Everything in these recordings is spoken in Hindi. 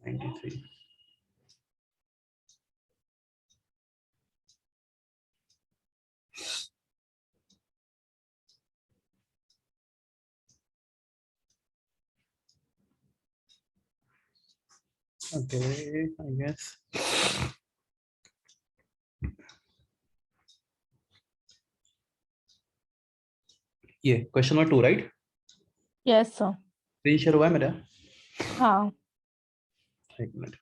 93. Okay, I guess. ये question number 2 right? Yes sir. Screen share हुआ है मेरा? हाँ। एक minute.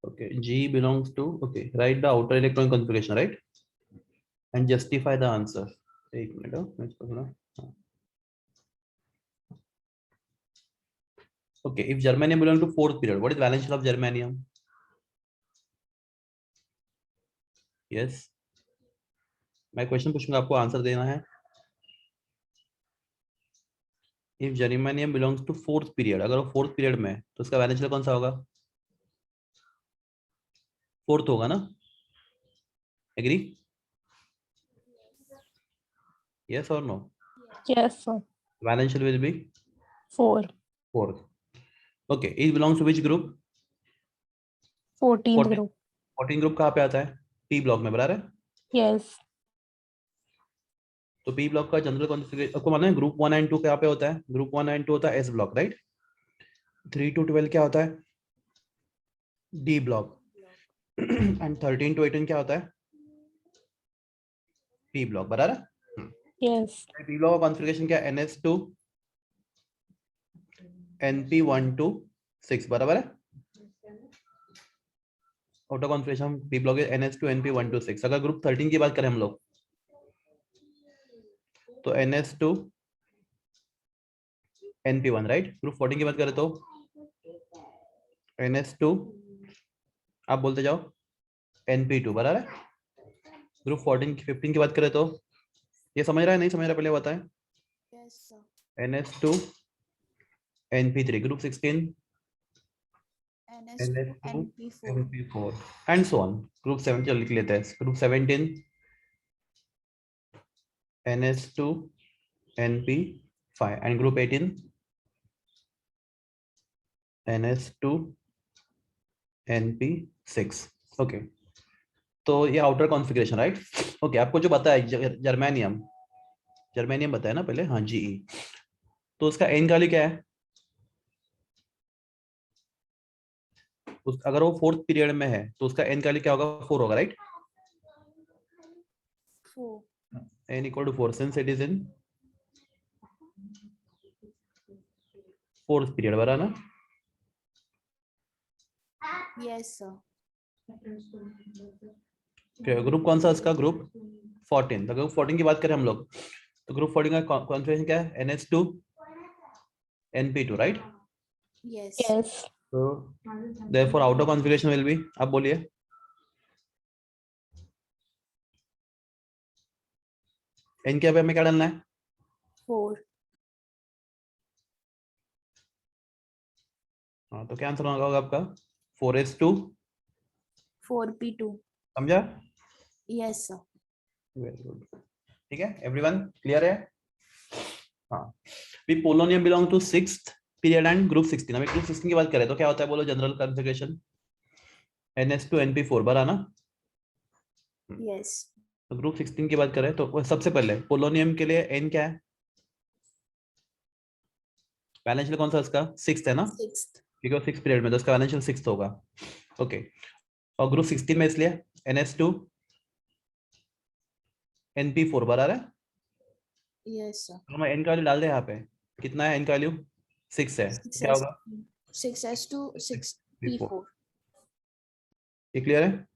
Okay, G belongs to, okay, write the outer electron configuration, right? And justify the answer. एक मिनट मैं इसको थोड़ा, okay, if germanium belongs to fourth period, what is valence shell of germanium? Yes, मैं क्वेश्चन पूछूंगा, आपको आंसर देना है। if germanium belongs to fourth period, अगर वो फोर्थ पीरियड में है तो उसका वैलेंस शेल कौन सा होगा? फोर्थ होगा ना? Agree? yes or no? Yes sir. Valence shell will be 4। fourth. Okay, it belongs to which group? 14th group. 14 group कहाँ पे आता है? P ब्लॉक में, बराबर है? यस। तो P ब्लॉक का जनरल कॉन्फ़िगरेशन आपको मालूम है, ग्रुप 1 एंड 2 कहाँ पे होता है? ग्रुप 1 एंड 2 होता है S ब्लॉक, राइट? 3 to 12 क्या होता है? D block. एंड 13 to 18 क्या होता है? P ब्लॉक, बराबर है? यस। P ब्लॉक का कॉन्फ़िगरेशन क्या है? NS2 NP1 to 6, बराबर है? ऑटो कॉन्फ़िगरेशन P ब्लॉक है NS2 NP1 to 6। अगर ग्रुप 13 की बात करें हम लोग तो NS2 NP1, राइट? ग्रुप 14 की बात करें तो NS2, आप बोलते जाओ, NP2, बराबर है? ग्रुप 14 15 की बात करें तो ये समझ रहा है, नहीं समझ रहा, पहले बताएं। Yes, sir. NS2 NP3, group 16 NS2 NS2 NP4. NP4 and so on. Group 7 चल लिख लेते हैं। Group 17 NS2 NP5 and group 18 NS2 NP6। Okay, तो ये आउटर कॉन्फ़िगरेशन, राइट? ओके, आपको जो बताया जर्मेनियम, जर्मेनियम बताया ना पहले, हाँ जी। तो उसका एन का वैल्यू क्या है? अगर वो फोर्थ पीरियड में है तो उसका एन का वैल्यू क्या होगा? 4 होगा, right? 4. n equal to 4 since it is in fourth period, बराबर ना? Yes, sir. ग्रुप कौन सा उसका? ग्रुप 14। तो ग्रुप 14 की बात करें हम लोग तो ग्रुप 14 का कॉन्फ़िगरेशन क्या है? NH2 NP2, right? Yes. Yes. तो therefore outer configuration will be, आप बोलिए। n के पे हमें क्या डालना है? 4. हाँ, तो क्या आंसर होगा आपका? 4s2, 4p2. समझा? Yes, sir. वेरी गुड, ठीक है, एवरीवन क्लियर है? हाँ, भी polonium belong to sixth period and group 16। हमें ग्रुप 16 की बात करें तो क्या होता है बोलो? जनरल कॉन्फ़िगरेशन NS2 NP4, बराबर ना? Yes. तो ग्रुप 16 की बात करें तो सबसे पहले पोलोनियम के लिए n क्या है? वैलेंस शेल कौन सा उसका? 6th है ना? 6th. क्योंकि वो 6th पीरियड में, तो उसका वैलेंस शेल 6th होगा। ओके, और ग्रुप 16 में इसलिए NS2 NP4, बराबर है? Yes, sir. तो मैं n का वैल्यू डाल दे यहाँ पे, कितना है n का वैल्यू? 6 है, तो क्या होगा? 6s2 6p4. ये क्लियर है?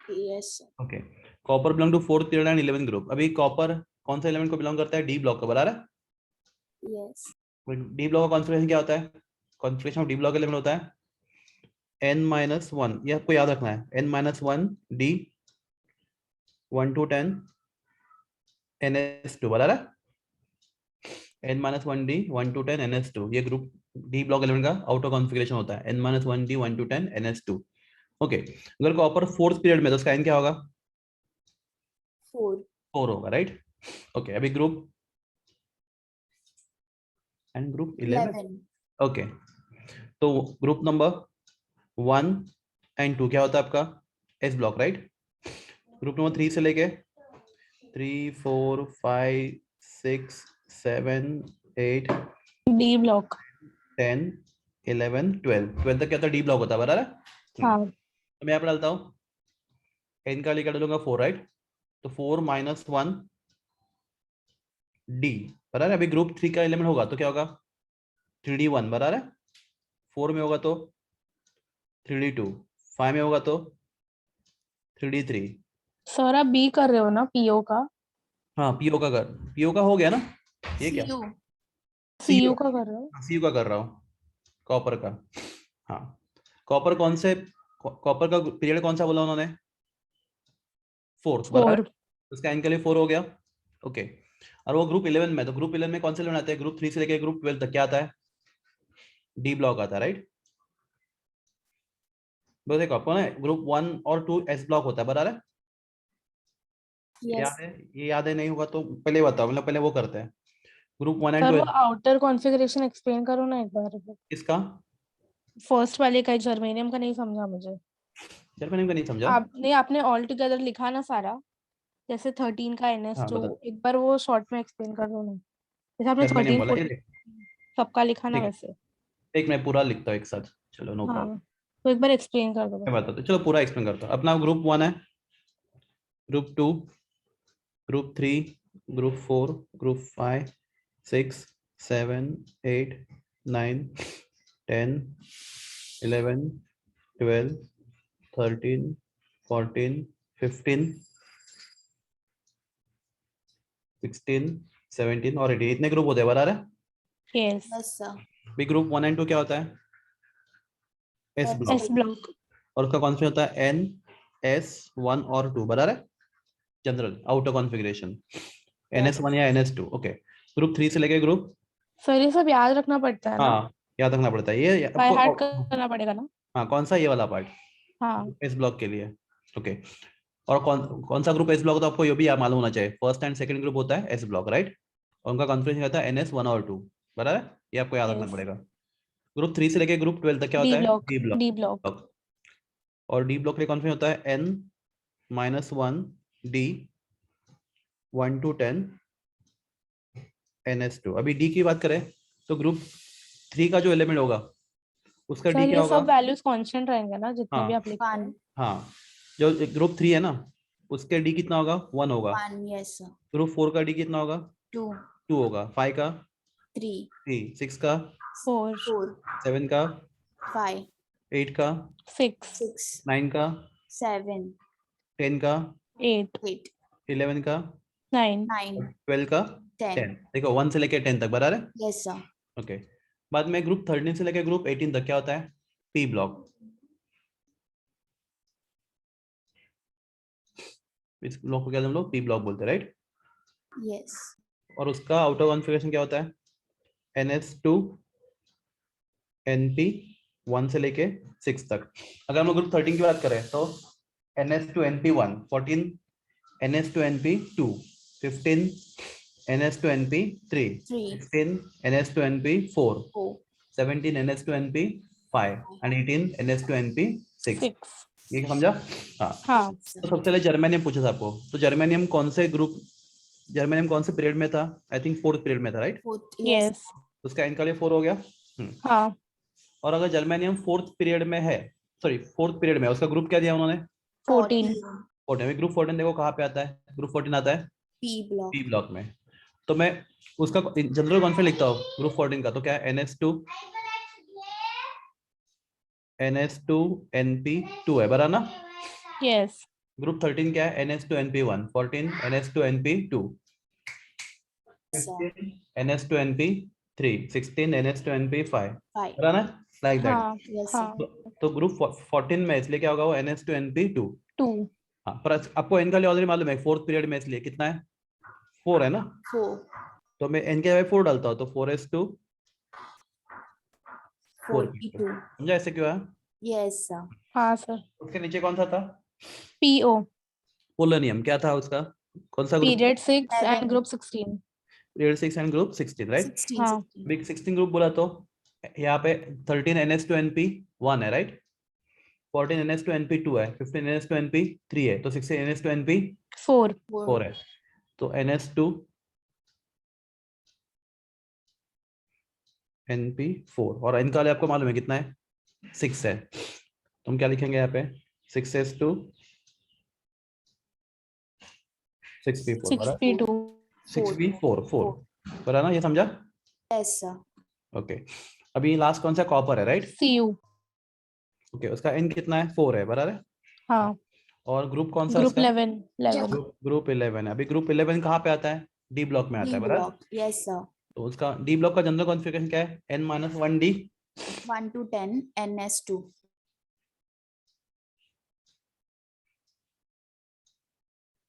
Yes, sir. Okay, copper belong to fourth period and 11th group. अभी कॉपर कौन सा एलिमेंट को बिलोंग करता है? डी ब्लॉक का, बराबर है? Yes. डी ब्लॉक का कॉन्फ़िगरेशन क्या होता है? Configuration of D block element होता है n-1, ये आपको याद रखना है, n-1 d 1 to 10 NS2, बराबर है? n-1d 1 to 10 ns2, ये ग्रुप डी ब्लॉक एलिमेंट का आउटर कॉन्फ़िगरेशन होता है, n-1d 1 to 10 ns2। ओके, अगर कॉपर फोर्थ पीरियड में तो उसका n क्या होगा? 4 4 होगा, राइट? ओके, अभी ग्रुप एंड ग्रुप 11। 11 ओके, तो ग्रुप नंबर 1 एंड 2 क्या होता है आपका? S block, right? Group number 3 से लेके 3 4 5 6 7 8 D block. 10 11 12 तक क्या होता है? डी ब्लॉक होता है, बराबर है? हाँ तो मैं यहाँ पे डालता हूँ n का लेकर डालूंगा 4, राइट? तो 4 माइनस 1 डी, बराबर है? अभी ग्रुप 3 का एलिमेंट होगा तो क्या होगा? 3d1, बराबर है? 4 में होगा तो 3d2, 5 में होगा तो 3d3। सर आप B कर रहे हो ना PO का? हाँ, पीओ का कर, पीओ का हो गया ना? ये क्या? CU CU का कर रहे हो? सीयू का कर रहा हूँ, कॉपर का। हाँ, कॉपर कौन से, कॉपर का पीरियड कौन सा बोला उन्होंने? फोर्थ, बराबर? 4 उसका एन के लिए 4 हो गया। ओके, और वो ग्रुप 11 में, तो ग्रुप 11 में कौन से एलिमेंट आते हैं? ग्रुप 3 से लेकर ग्रुप 12 तक क्या आता है? डी ब्लॉक आता है, राइट? बस देखो आपको ना, ग्रुप 1 और 2 एस ब्लॉक होता है, बराबर है? yes याद है? ये याद है नहीं होगा तो पहले बताओ, मतलब पहले वो करते हैं। ग्रुप 1 एंड सर 2 वो आउटर कॉन्फ़िगरेशन एक्सप्लेन करो ना एक बार। किसका? फर्स्ट वाले का, जर्मेनियम का नहीं समझा मुझे। जर्मनी का नहीं समझा? आपने ऑल टुगेदर लिखा ना सारा, जैसे 13 का हाँ NS2, बता, एक बार वो शॉर्ट में एक्सप्लेन कर दो ना, जैसे आपने जर्मनियम 13 वाला ये 14 देख, सबका लिखा ना ठीक है, वैसे। एक मैं पूरा लिखता हूँ एक साथ, चलो नो प्रॉब्लम। हाँ तो एक बार एक्सप्लेन कर दो मैं बस। बताता हूँ, चलो पूरा एक्सप्लेन करता हूँ। अपना ग्रुप 1 है, ग्रुप 2, ग्रुप 3, ग्रुप 4, ग्रुप 5 6 7 8 9 10 11 12 13 14 15 16 17 और 18, इतने ग्रुप होते हैं, बराबर है? यस yes sir भी ग्रुप 1 एंड 2 क्या होता है? S block, S block. और उसका कौन सा होता है? एन एस 1 और 2, बराबर है? जनरल आउटर कॉन्फ़िगरेशन NS1 या NS2। ओके, ग्रुप 3 से लेके ग्रुप, सर ये सब याद रखना पड़ता है ना? हाँ याद रखना पड़ता है ये बाय आपको। हार्ट करना पड़ेगा ना? हाँ, कौन सा? ये वाला पार्ट हाँ एस ब्लॉक के लिए। ओके, और कौन कौन सा ग्रुप एस ब्लॉक, तो आपको ये भी मालूम होना चाहिए। फर्स्ट एंड सेकंड ग्रुप होता है एस ब्लॉक, राइट? और उनका कॉन्फ़िगरेशन होता है NS1 और 2, बराबर है? ये आपको याद रखना यस। पड़ेगा। ग्रुप 3 से लेके ग्रुप 12 तक क्या डी होता है? Block, D D block. Block, और डी ब्लॉक के लिए कॉन्फ़िगरेशन होता है N-1 D 1 to 10 NS2। अभी डी की बात करें तो ग्रुप 3 का जो एलिमेंट होगा उसका डी सर क्या ये होगा? सब वैल्यूज कांस्टेंट रहेंगे ना जितने भी हाँ आप लिख रहे 1 हो? हाँ, जो ग्रुप 3 है ना उसके डी कितना होगा? 1 होगा। 1 yes sir ग्रुप 4 का डी कितना होगा? 2 2 होगा। 5 का 3 3, 6 का 4 4 7 का 5 8 का 6 6 9 का 7 10 का 8 8 11 का 9 9 12 का 10 10। देखो 1 से लेके 10 तक, बराबर है? yes sir ओके, बाद में ग्रुप 13 से लेके ग्रुप 18 तक क्या होता है? P block. इस ब्लॉक को क्या हम लोग पी ब्लॉक बोलते हैं, राइट? yes और उसका आउटर कॉन्फ़िगरेशन क्या होता है? NS2 NP 1 से लेके 6 तक। अगर हम लोग ग्रुप 13 की बात करें तो NS2 NP1 14, NS2 NP2 15, NS2 NP3 3 16, NS2 NP4 4 17, NS2 NP5 and 18, NS2 NP6। 6। ये समझा? हाँ, हाँ तो सबसे पहले जर्मेनियम पूछा था आपको, तो जर्मेनियम कौन से ग्रुप, जर्मेनियम कौन से पीरियड में था? आई थिंक फोर्थ पीरियड में था, राइट? 4 yes yes. उसका इनका लिए 4 हो गया। हाँ और अगर जर्मेनियम फोर्थ पीरियड में है, सॉरी फोर्थ पीरियड में, उसका ग्रुप क्या दिया उन्होंने? 14 14। ग्रुप 14 देखो कहाँ पे आता है? ग्रुप 14 आता है P block पी ब्लॉक में। तो मैं उसका जनरल कॉन्फिगरेशन लिखता हूँ ग्रुप 14 का, तो क्या है? NS2 NP2 है, बराबर ना? यस। ग्रुप 13 क्या है? NS2 NP1 14, NS2 NP2 sir 15, NS2 NP3 16, NS2 NP5, 5 बराबर ना? Like that. हाँ yes sir हाँ। तो ग्रुप 14 में इसलिए क्या होगा? वो NS2 NP2। 2 हाँ, पर आपको इनका लिए ऑलरेडी मालूम है फोर्थ पीरियड में, इसलिए कितना है? 4 है ना? 4 तो मैं n के जगह 4 डालता हूँ, तो 4s2 4p2। 42. समझा ऐसे क्यों है? Yes, sir. हाँ सर। उसके नीचे कौन सा था? PO polonium. क्या था उसका? कौन सा group? Period 6 and 7. Group 16। Period 6 and group 16, right? 16. हाँ 16. बिग 16 ग्रुप बोला तो यहाँ पे 13 NH2NP 1 है, राइट? 14 NH2NP 2 है, 15 NH2NP 3 है, तो 16 NH2NP 4। 4 है। तो NH2 NP4 और इनका वाले आपको मालूम है कितना है? 6 है। तो हम क्या लिखेंगे यहाँ पे? 6s2 6p4 बराबर 6P2। 6p4 4 बराबर ना? ये समझा? Yes, sir. ओके। अभी लास्ट कौन सा? कॉपर है, राइट? CU। ओके, उसका n कितना है? 4 है, बराबर है? हाँ और ग्रुप कौन सा ग्रुप उसका? 11। ग्रुप 11 है। अभी ग्रुप 11 कहाँ पे आता है? डी ब्लॉक में आता D है, बराबर? block. Yes, sir. तो उसका डी ब्लॉक का जनरल कॉन्फ़िगरेशन क्या है? n-1d 1 to 10 NS2.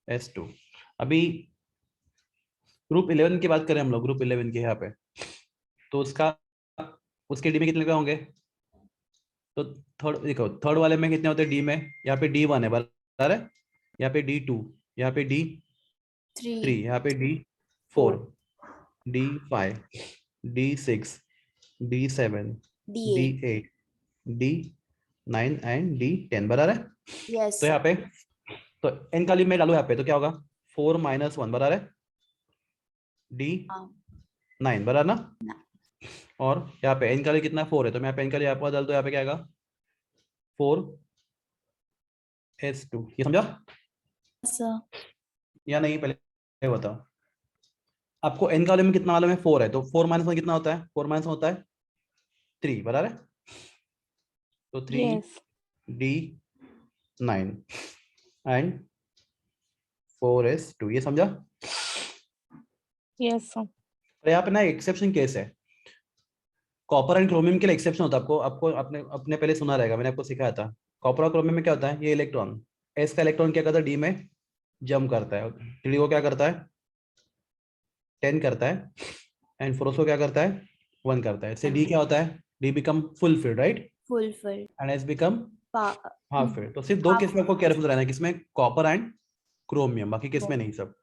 s2। अभी ग्रुप 11 की बात करें हम लोग, ग्रुप 11 के यहाँ पे, तो उसका उसके डी में कितने का होंगे? तो थर्ड देखो, थर्ड वाले में कितने होते हैं डी में? यहाँ पे D1 है, बराबर है? यहाँ पे D2, यहाँ पे D3, 3. यहाँ पे D4, D5, D6, D7, D8. D8, D9 and D10, बराबर है? Yes, तो यहाँ sir. पे तो n का लिमिट में डालू यहाँ पे, तो क्या होगा? 4 - 1, बराबर है? D9 बराबर ना? ना. और यहाँ पे n का लिमिट कितना? 4 है, तो मैं यहाँ पे n का लिमिट यहाँ पर डाल दो, यहाँ पे क्या आएगा? 4s2। ये समझा Yes, sir. या नहीं? पहले बताओ। आपको n का लिमिट कितना मालूम है? 4 है, तो 4 - 1 कितना होता है? 4 - 1 होता है 3, बराबर है? तो यस 3d9 एंड 4s2। ये समझा? Yes sir. और यहाँ पे ना एक्सेप्शन केस है। कॉपर एंड क्रोमियम के लिए एक्सेप्शन होता है। आपको आपको आपने अपने पहले सुना रहेगा, मैंने आपको सिखाया था। कॉपर और क्रोमियम में क्या होता है? ये इलेक्ट्रॉन, एस का इलेक्ट्रॉन क्या करता है? डी में जम करता है, डी को क्या करता है? 10 करता है, एंड फोर को क्या करता है? 1 करता है। इससे डी क्या होता है? D become full field, right? Fulfilled. And S become half field. तो सिर्फ दो half केस में आपको केयरफुल रहना है, किसमें? कॉपर एंड क्रोमियम, बाकी केस में नहीं सब।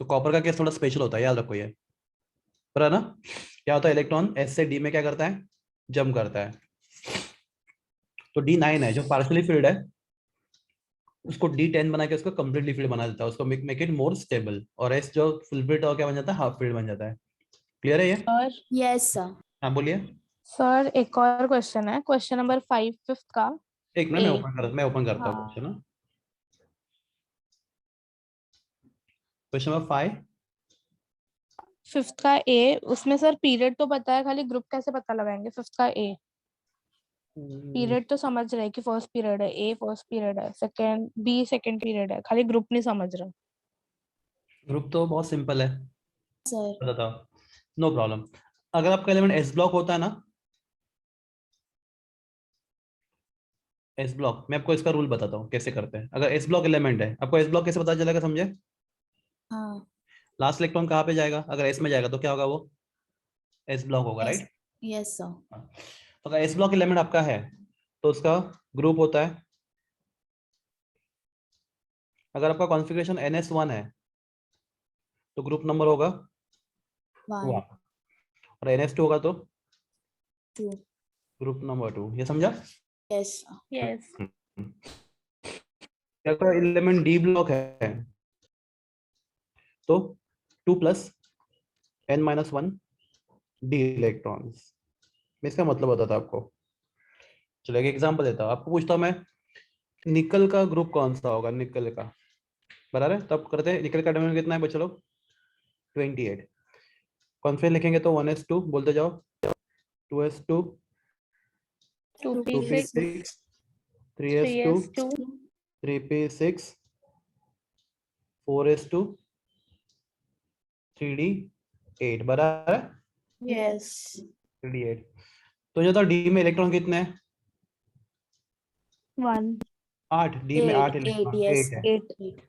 तो कॉपर का केस थोड़ा स्पेशल होता है, याद रखो ये, है ना? क्या होता है? इलेक्ट्रॉन एस से डी में क्या करता है? जम करता है। तो D9 है जो पार्शियली फील्ड है, उसको D10 बना के उसको कंप्लीटली फील्ड बना देता है, उसको मेक इट मोर स्टेबल। और एस जो फुल फील्ड हो क्या बन जाता है? हाफ फील्ड बन जाता है। क्लियर है ये? Sir Yes, sir. हाँ बोलिए। सर एक और क्वेश्चन है, क्वेश्चन नंबर 5 फिफ्थ का। एक मिनट, ए मैं ओपन करता हूँ हाँ क्वेश्चन। Question number 5। फिफ्थ का ए, उसमें सर पीरियड तो पता है, खाली ग्रुप कैसे पता लगाएंगे? फिफ्थ का ए पीरियड तो समझ रहे हैं कि फर्स्ट पीरियड है, ए फर्स्ट पीरियड है, सेकंड बी सेकंड पीरियड है, खाली ग्रुप नहीं समझ रहे। ग्रुप तो बहुत सिंपल है, Sir. बताओ। No problem. अगर आपका एलिमेंट एस ब्लॉक होता है ना, एस ब्लॉक, मैं आपको इसका रूल बताता हूँ कैसे करते हैं। अगर एस ब्लॉक एलिमेंट है, आपको एस ब्लॉक कैसे पता चलेगा? समझे? हाँ. लास्ट इलेक्ट्रॉन कहाँ पे जाएगा? अगर एस में जाएगा तो क्या होगा? वो एस ब्लॉक होगा, Yes. राइट? Yes, sir. तो अगर एस ब्लॉक एलिमेंट आपका है तो उसका ग्रुप होता है, अगर आपका कॉन्फ़िगरेशन NS1 है तो ग्रुप नंबर होगा 1, 1, और NS2 होगा तो 2. Group number 2। ये समझा? Yes, sir. यस अगर एलिमेंट डी ब्लॉक है तो 2 + n-1 डी इलेक्ट्रॉन्स। मैं इसका मतलब बताता आपको। चलो एक एग्जांपल देता हूँ आपको, पूछता हूँ मैं, निकल का ग्रुप कौन सा होगा? निकल का, बराबर है? तब करते हैं। निकल का एटॉमिक कितना है बच्चों लोग? 28। कॉन्फिगरेशन लिखेंगे तो 1s2 बोलते जाओ, 2s2, 2p6 2p6, 3s2, 3s2 3p6, 4s2, 3d8, बराबर है? Yes. 3d8। तो जो था डी में इलेक्ट्रॉन कितने हैं? 1 8। डी में 8 8, इलेक्ट्रॉन, yes. 8 है। 8, 8.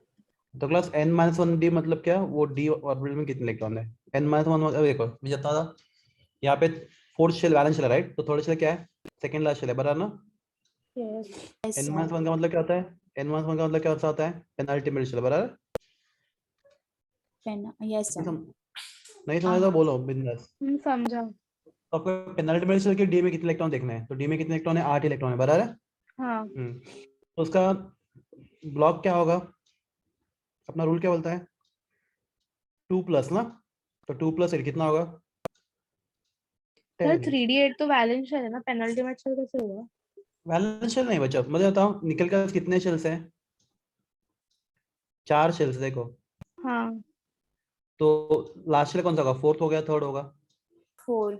तो क्लास n-1d मतलब क्या, वो d ऑर्बिटल में कितने इलेक्ट्रॉन है। n-1 मतलब देखो मुझे जितना था यहाँ पे फोर्थ शेल वैलेंस शेल है राइट, तो थर्ड शेल क्या है, सेकंड लास्ट शेल है बराबर ना। Yes. Yes, sir. n-1 का मतलब क्या होता है, n-1 का मतलब क्या होता है, पेनल्टीमेट शेल बराबर। Yes, sir. नहीं समझ तो बोलो बिंदास। समझा। तो आपको पेनल्टीमेट शेल के डी में कितने इलेक्ट्रॉन देखने हैं, तो डी में कितने इलेक्ट्रॉन है, 8 इलेक्ट्रॉन है बराबर है। हाँ तो उसका ब्लॉक क्या होगा, अपना रूल क्या बोलता है, 2+ ना, तो 2+8 कितना होगा, सर 10। 3D8 तो वैलेंस शेल है ना, पेनल्टीमेट शेल कैसे हुआ? वैलेंस शेल नहीं बचा, मुझे बताओ निकल के पास कितने शेल्स हैं, 4 शेल्स देखो। हाँ तो लास्ट शेल कौन सा होगा, फोर्थ हो गया, थर्ड होगा, 4.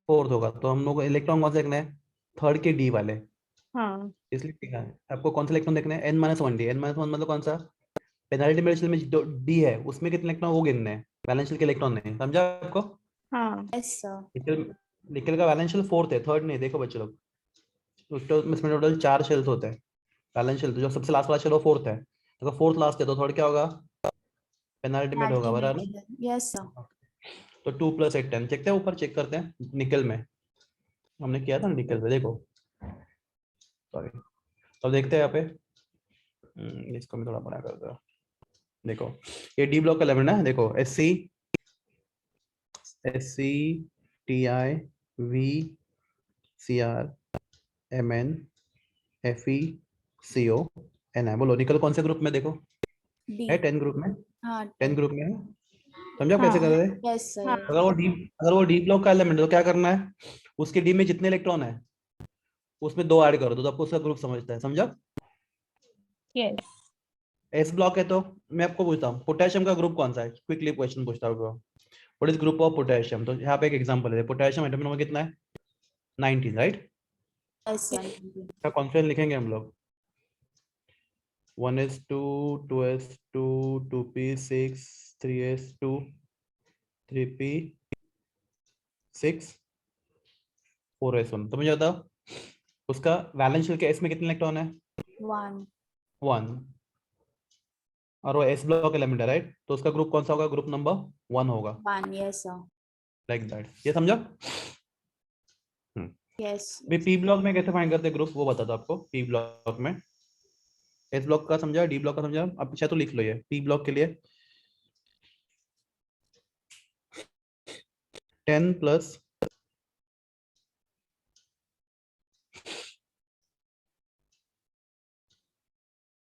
फोर्थ होगा, तो हम लोग को इलेक्ट्रॉन कौन से देखने हैं, थर्ड के डी वाले, हाँ इसलिए ठीक है। आपको कौन सा इलेक्ट्रॉन देखने हैं, n-1d, n-1 मतलब कौन सा, पेनल्टी मेटल शेल में जो डी है उसमें कितने इलेक्ट्रॉन वो गिनने हैं, वैलेंस शेल के इलेक्ट्रॉन नहीं, समझा आपको। हाँ Yes, sir. निकल निकल का वैलेंस शेल फोर्थ है, थर्ड नहीं, देखो बच्चे लोग, उसमें टोटल 4 शेल्स होते हैं, बैलेंस शेल तो जो सबसे लास्ट वाला शेल वो फोर्थ है, तो फोर्थ लास्ट है तो थर्ड क्या होगा, पेनल्टीमेट होगा बराबर Ultimate. Yes, sir. ना। तो 2+8 10 देखते हैं, ऊपर चेक करते हैं निकल में, हमने किया था निकल पे देखो, सॉरी। तो देखते हैं यहाँ पे, इसको मैं थोड़ा बड़ा कर दो, देखो ये डी ब्लॉक का एलिमेंट है, देखो SC TI VCR MN FeCO Ni, बोलो निकल कौन से ग्रुप में, देखो है D. 10 ग्रुप में, 10 10. ग्रुप में है, समझा कैसे कर हाँ रहे हैं। Yes, sir. हाँ Yes. अगर वो डी ब्लॉक का एलिमेंट है तो क्या करना है, उसके डी में जितने इलेक्ट्रॉन है उसमें 2 ऐड कर दो, तो आपको उसका ग्रुप समझता है, समझा। यस एस ब्लॉक है तो मैं आपको पूछता हूँ पोटेशियम का ग्रुप कौन सा है, क्विकली क्वेश्चन पूछता हूँ, what is group of potassium, तो यहाँ पे एक एग्जांपल है, पोटेशियम एटॉमिक नंबर कितना है, 19 राइट। Yes, sir. का कॉन्फिडेंस लिखेंगे हम लोग, 1s2 2s2 2p6 3s2 3p6 4s1, तो मुझे बताओ उसका वैलेंस शेल के एस में कितने इलेक्ट्रॉन है, 1. 1, और वो एस ब्लॉक एलिमेंट है राइट, तो उसका ग्रुप कौन सा होगा, ग्रुप नंबर 1 होगा, 1. Yes, sir. लाइक दैट, ये समझा। Yes. भी पी ब्लॉक में कैसे फाइंड करते ग्रुप, वो बता दो आपको, पी ब्लॉक में, एस ब्लॉक का समझा, डी ब्लॉक का समझा, अब पीछे तो लिख लो, ये पी ब्लॉक के लिए 10+,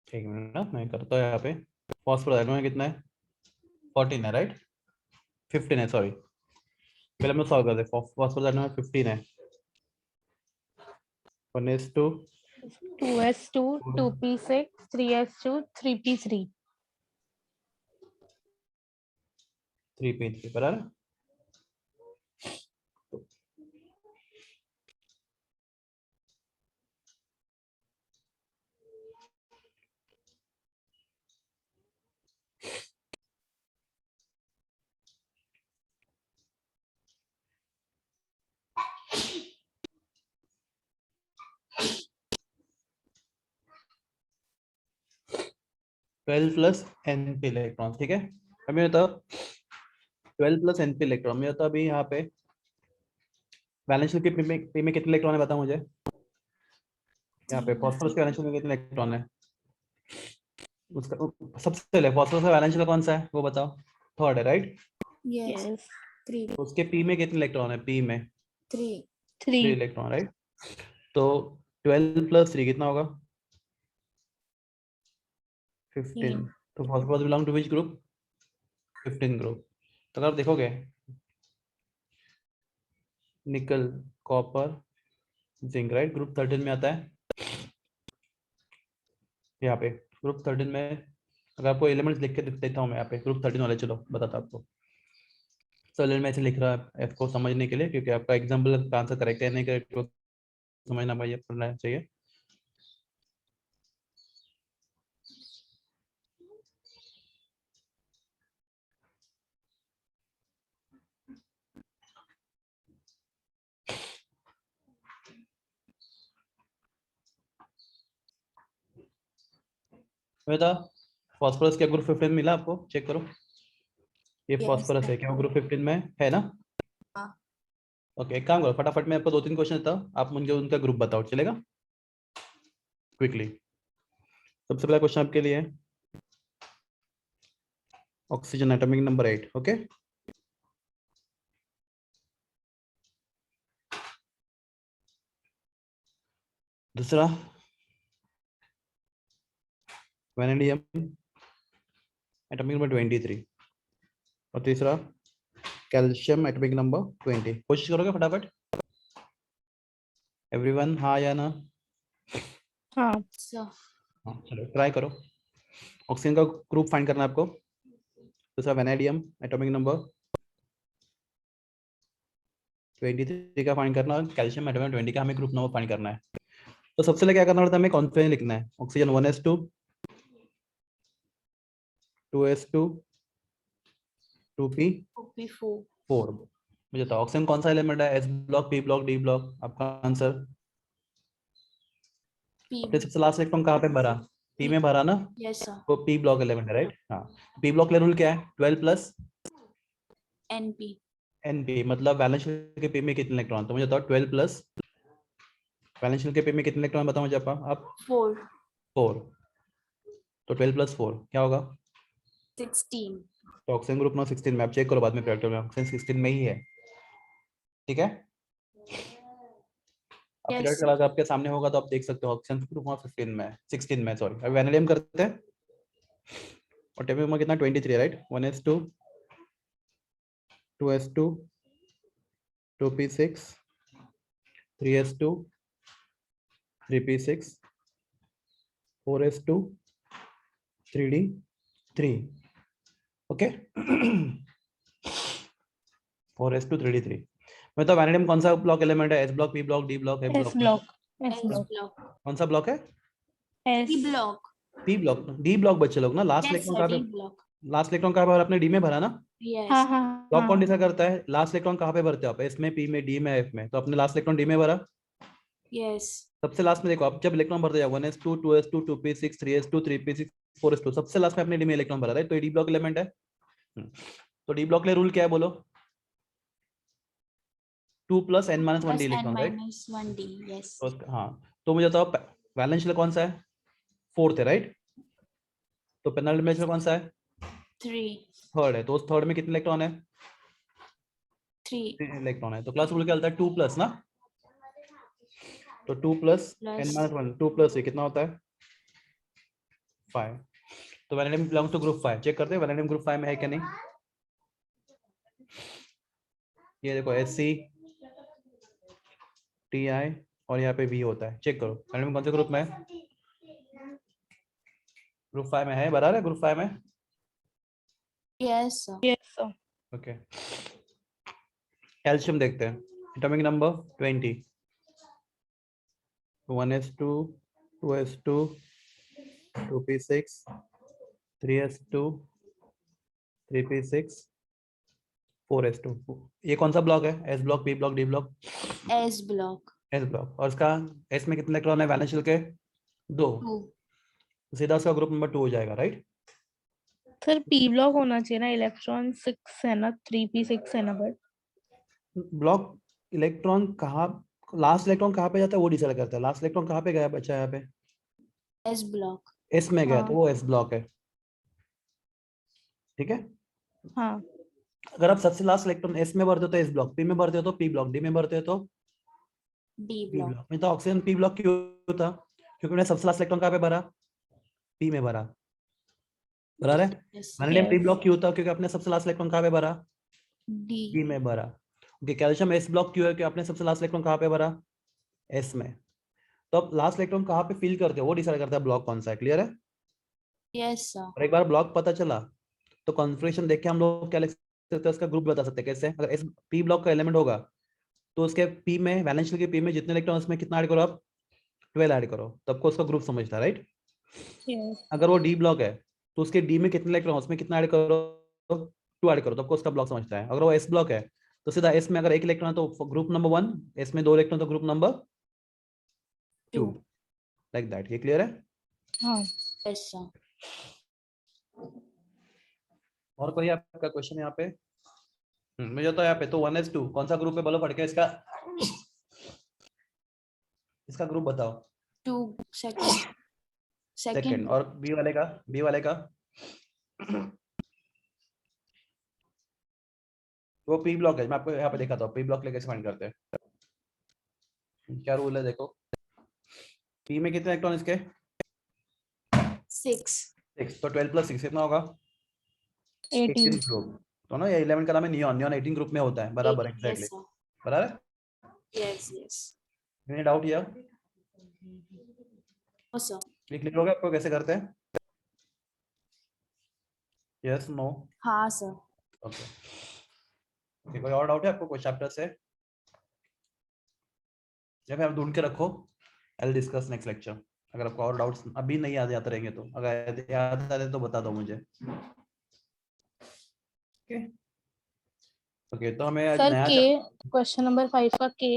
एक मिनट ना मैं करता हूँ यहाँ पे, फॉस्फोरस एटम में कितना है, 14 है राइट, 15 है सॉरी, पहले हम लोग सॉल्व करते हैं, फॉस्फोरस एटम में 15 है, 1s2 2s2 2p6 3s2 3p3 3p3 बराबर। 12+np इलेक्ट्रॉन, ठीक है। अभी बताओ 12+np इलेक्ट्रॉन में होता, अभी यहाँ पे वैलेंस शेल के पी में कितने इलेक्ट्रॉन है बताओ मुझे, यहाँ पे फॉस्फोरस के वैलेंस शेल में कितने इलेक्ट्रॉन है, उसका सबसे पहले फॉस्फोरस का वैलेंस शेल कौन सा है वो बताओ, थर्ड है राइट, Yes. यस 3. उसके पी में कितने इलेक्ट्रॉन है, पी में 3. 3 3 इलेक्ट्रॉन राइट, तो 12+3 कितना होगा, 15, तो phosphorus belong to which group, 15 group, तो अगर आप देखोगे निकल कॉपर जिंक राइट, ग्रुप 13 में आता है, यहाँ पे ग्रुप 13 में अगर आपको एलिमेंट्स लिख के देता हूँ मैं यहाँ पे, ग्रुप 13 वाले, चलो बताता हूँ आपको, चलो मैं ऐसे लिख रहा है आपको समझने के लिए, क्योंकि आपका एग्जाम्पल का आंसर करेक्ट है नहीं करेक्ट समझना भाई पड़ना चाहिए। बेटा फास्फोरस क्या ग्रुप 15 मिला आपको? चेक करो, ये Yes, फास्फोरस sir. है क्या वो ग्रुप 15 में है ना? हाँ. ओके, एक काम करो, फटाफट मैं आपको 2-3 क्वेश्चन देता हूँ, आप मुझे उनका ग्रुप बताओ, चलेगा? क्विकली। सबसे पहला क्वेश्चन आपके लिए ऑक्सीजन एटॉमिक नंबर 8, ओके? दूसरा वैनेडियम एटॉमिक नंबर 23 और तीसरा कैल्शियम एटॉमिक नंबर 20। कोशिश करोगे फटाफट एवरीवन? हाँ या ना? हाँ Sir. हाँ चलो ट्राई करो। ऑक्सीजन का ग्रुप फाइंड करना है आपको, दूसरा वैनेडियम एटॉमिक नंबर 23 का फाइंड करना है, कैल्शियम एटॉमिक 20 का हमें ग्रुप नंबर फाइंड करना है। तो सबसे पहले क्या करना होता है, हमें कॉन्फिडेंस लिखना है। Oxygen 1s2 2s2 2p OP4. 4। मुझे बताओ ऑक्सीजन कौन सा एलिमेंट है? S block, P block, D block? आपका आंसर। P. अपने सबसे लास्ट इलेक्ट्रॉन कहाँ पे भरा? पी में भरा ना, Yes, sir. तो पी ब्लॉक एलिमेंट है, राइट? हाँ, पी ब्लॉक के रूल क्या है? 12 प्लस NP. एनपी, मतलब वैलेंस शेल के पी में कितने इलेक्ट्रॉन? तो मुझे बताओ 12 प्लस वैलेंस शेल के पी में कितने इलेक्ट्रॉन बताओ मुझे आप? 4. 4। तो 12 प्लस 4 क्या होगा? 16. तो ऑक्सीजन ग्रुप ना 16 में, आप चेक करो बाद में प्रैक्टिकल में, ऑक्सीजन 16 में ही है, ठीक है? आप Yes, प्रैक्टिकल अगर आपके सामने होगा तो आप देख सकते हो ऑक्सीजन ग्रुप 15 में, 16 में सॉरी। अब वैनेडियम करते हैं, और टेबल में कितना? 23, right? 1s2 2s2 2p6 3s2 3p6 4s2 3d3, okay? 4s2 3d3। मैं तो वैनेडियम कौन सा ब्लॉक एलिमेंट है? S block, P block, D block, A S block? Block, S S block, block. कौन सा ब्लॉक है? S D block. P block, D block बच्चे लोग ना, लास्ट Yes, इलेक्ट्रॉन sir. कहाँ D पे? block. लास्ट इलेक्ट्रॉन कहाँ पे आपने डी में भरा ना? Yes. हाँ हाँ ब्लॉक कौन हाँ डिसाइड करता है लास्ट इलेक्ट्रॉन कहाँ पे भरते हो आप? एस में, पी में, डी में, एफ में? तो अपने लास्ट इलेक्ट्रॉन डी में भरा। Yes. सबसे लास्ट में देखो आप, जब इलेक्ट्रॉन भरते जाओ 1s2 2s2 2p6 3s2 3p6 4s2, सबसे लास्ट में अपने डी में इलेक्ट्रॉन भरा, राइट? तो डी ब्लॉक एलिमेंट है। तो डी ब्लॉक के रूल क्या है बोलो? 2 plus n minus 1 D Plus N electron, right? minus 1D. Yes. तो हाँ, तो मुझे बताओ वैलेंस शेल कौन सा है? 4th है, राइट? तो पेनल्टी शेल कौन सा है? 3. 3rd है। तो उस 3rd में कितने इलेक्ट्रॉन है? 3. 3 इलेक्ट्रॉन है। तो क्लास रूल क्या होता है? 2 प्लस ना, तो 2 plus Plus. n minus 1, 2 plus कितना होता है? 5। तो vanadium belongs to group 5। Check करते हैं वैनेडियम ग्रुप 5 में है क्या नहीं। ये देखो SC TI और यहाँ पे V होता है, चेक करो वैनेडियम कौन से ग्रुप में है? ग्रुप 5 में है, बराबर है ग्रुप 5 में, Yes, sir. Yes sir. Okay? Calcium देखते हैं, atomic number 20, 1s2 2s2 2p6 3s2 3p6 4s2। ये कौन सा ब्लॉक है? S block, P block, D block? S block. S block. और इसका एस में कितने इलेक्ट्रॉन है वैलेंस शेल के? 2। 2. सीधा उसका ग्रुप नंबर 2 हो जाएगा, राइट? सर पी ब्लॉक होना चाहिए ना, इलेक्ट्रॉन 6 है ना, 3p6 है ना, बट ब्लॉक इलेक्ट्रॉन कहाँ, लास्ट इलेक्ट्रॉन कहाँ पे जाता है वो डिसाइड करता है। लास्ट इलेक्ट्रॉन कहाँ पे गया बच्चा? यहाँ पे S block. एस में गया, हाँ। तो वो एस ब्लॉक है, ठीक है? हाँ अगर आप सबसे लास्ट इलेक्ट्रॉन एस में भरते हो तो एस ब्लॉक, पी में भरते हो तो पी ब्लॉक, डी में भरते हो तो D पी block. ब्लॉक। में तो ऑक्सीजन पी ब्लॉक क्यों था? क्योंकि उन्हें सबसे लास्ट इलेक्ट्रॉन कहाँ पे भरा? पी में भरा, बराबर है? Yes. Vanadium P Yes. Block क्यों था? क्योंकि अपने सबसे लास्ट इलेक्ट्रॉन कहाँ पे भरा? D. पी में भरा। ओके, कैल्शियम एस ब्लॉक क्यों है? कि आपने सबसे लास्ट इलेक्ट्रॉन कहाँ पे भरा? एस में। तो अब लास्ट इलेक्ट्रॉन कहाँ पे फिल करते हो वो डिसाइड करता है ब्लॉक कौन सा है, क्लियर है? Yes, sir. और एक बार ब्लॉक पता चला तो कॉन्फ़िगरेशन देख के हम लोग क्या लिख सकते हैं, उसका ग्रुप बता सकते हैं। कैसे? अगर एस पी ब्लॉक का एलिमेंट होगा तो उसके पी में, वैलेंस शेल के पी में जितने इलेक्ट्रॉन, उसमें कितना ऐड करो आप? 12 ऐड करो, तो आपको उसका ग्रुप समझता है, राइट? यस अगर वो डी ब्लॉक है तो उसके डी में कितने इलेक्ट्रॉन, उसमें कितना ऐड करो? 2 ऐड करो, तो आपको उसका ब्लॉक समझता है। अगर वो एस ब्लॉक है तो सीधा एस में अगर 1 इलेक्ट्रॉन है तो ग्रुप नंबर 1, एस में 2 इलेक्ट्रॉन तो ग्रुप नंबर 2, 2. Like that. ये क्लियर है? हाँ Yes, sir. और कोई आपका क्वेश्चन यहाँ पे? मुझे तो यहाँ पे तो 1s2 कौन सा ग्रुप है बोलो फट के इसका ग्रुप बताओ। 2 second. सेकंड। Second. और बी वाले का? बी वाले का वो पी ब्लॉक है, मैं आपको यहाँ पे दिखाता हूँ पी ब्लॉक लेके फाइंड करते हैं। क्या रूल है देखो, पी में कितने इलेक्ट्रॉन इसके? 6. 6, तो 12 + 6 कितना होगा? 18 18 ग्रुप। तो ना ये 11 का नाम है नियॉन, नियॉन 18 ग्रुप में होता है, बराबर Yes, एग्जैक्टली sir. बराबर। Yes, yes. Any doubt here? No, sir. ये क्लियर हो गया आपको कैसे करते हैं? Yes no? हाँ sir. ओके ओके, कोई और डाउट है आपको कोई चैप्टर से? या फिर आप ढूंढ के रखो, I will discuss next lecture. अगर आपको और डाउट्स अभी नहीं याद आते रहेंगे तो, अगर याद आ रहे तो बता दो मुझे। ओके ओके, तो हमें आज सर नया के क्वेश्चन नंबर 5 का के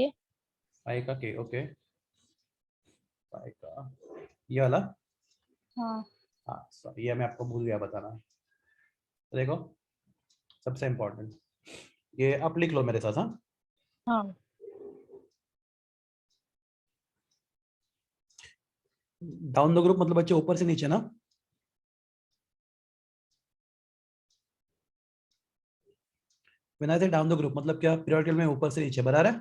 आई का के। ओके आई का ये वाला। हाँ हाँ सॉरी, ये मैं आपको भूल गया बताना। तो देखो सबसे इम्पोर्टेंट ये आप लिख लो मेरे साथ। हाँ हाँ डाउन द ग्रुप मतलब बच्चे ऊपर से नीचे ना? व्हेन आई से डाउन द ग्रुप मतलब क्या? पीरियोडिकल में ऊपर से नीचे, बराबर है?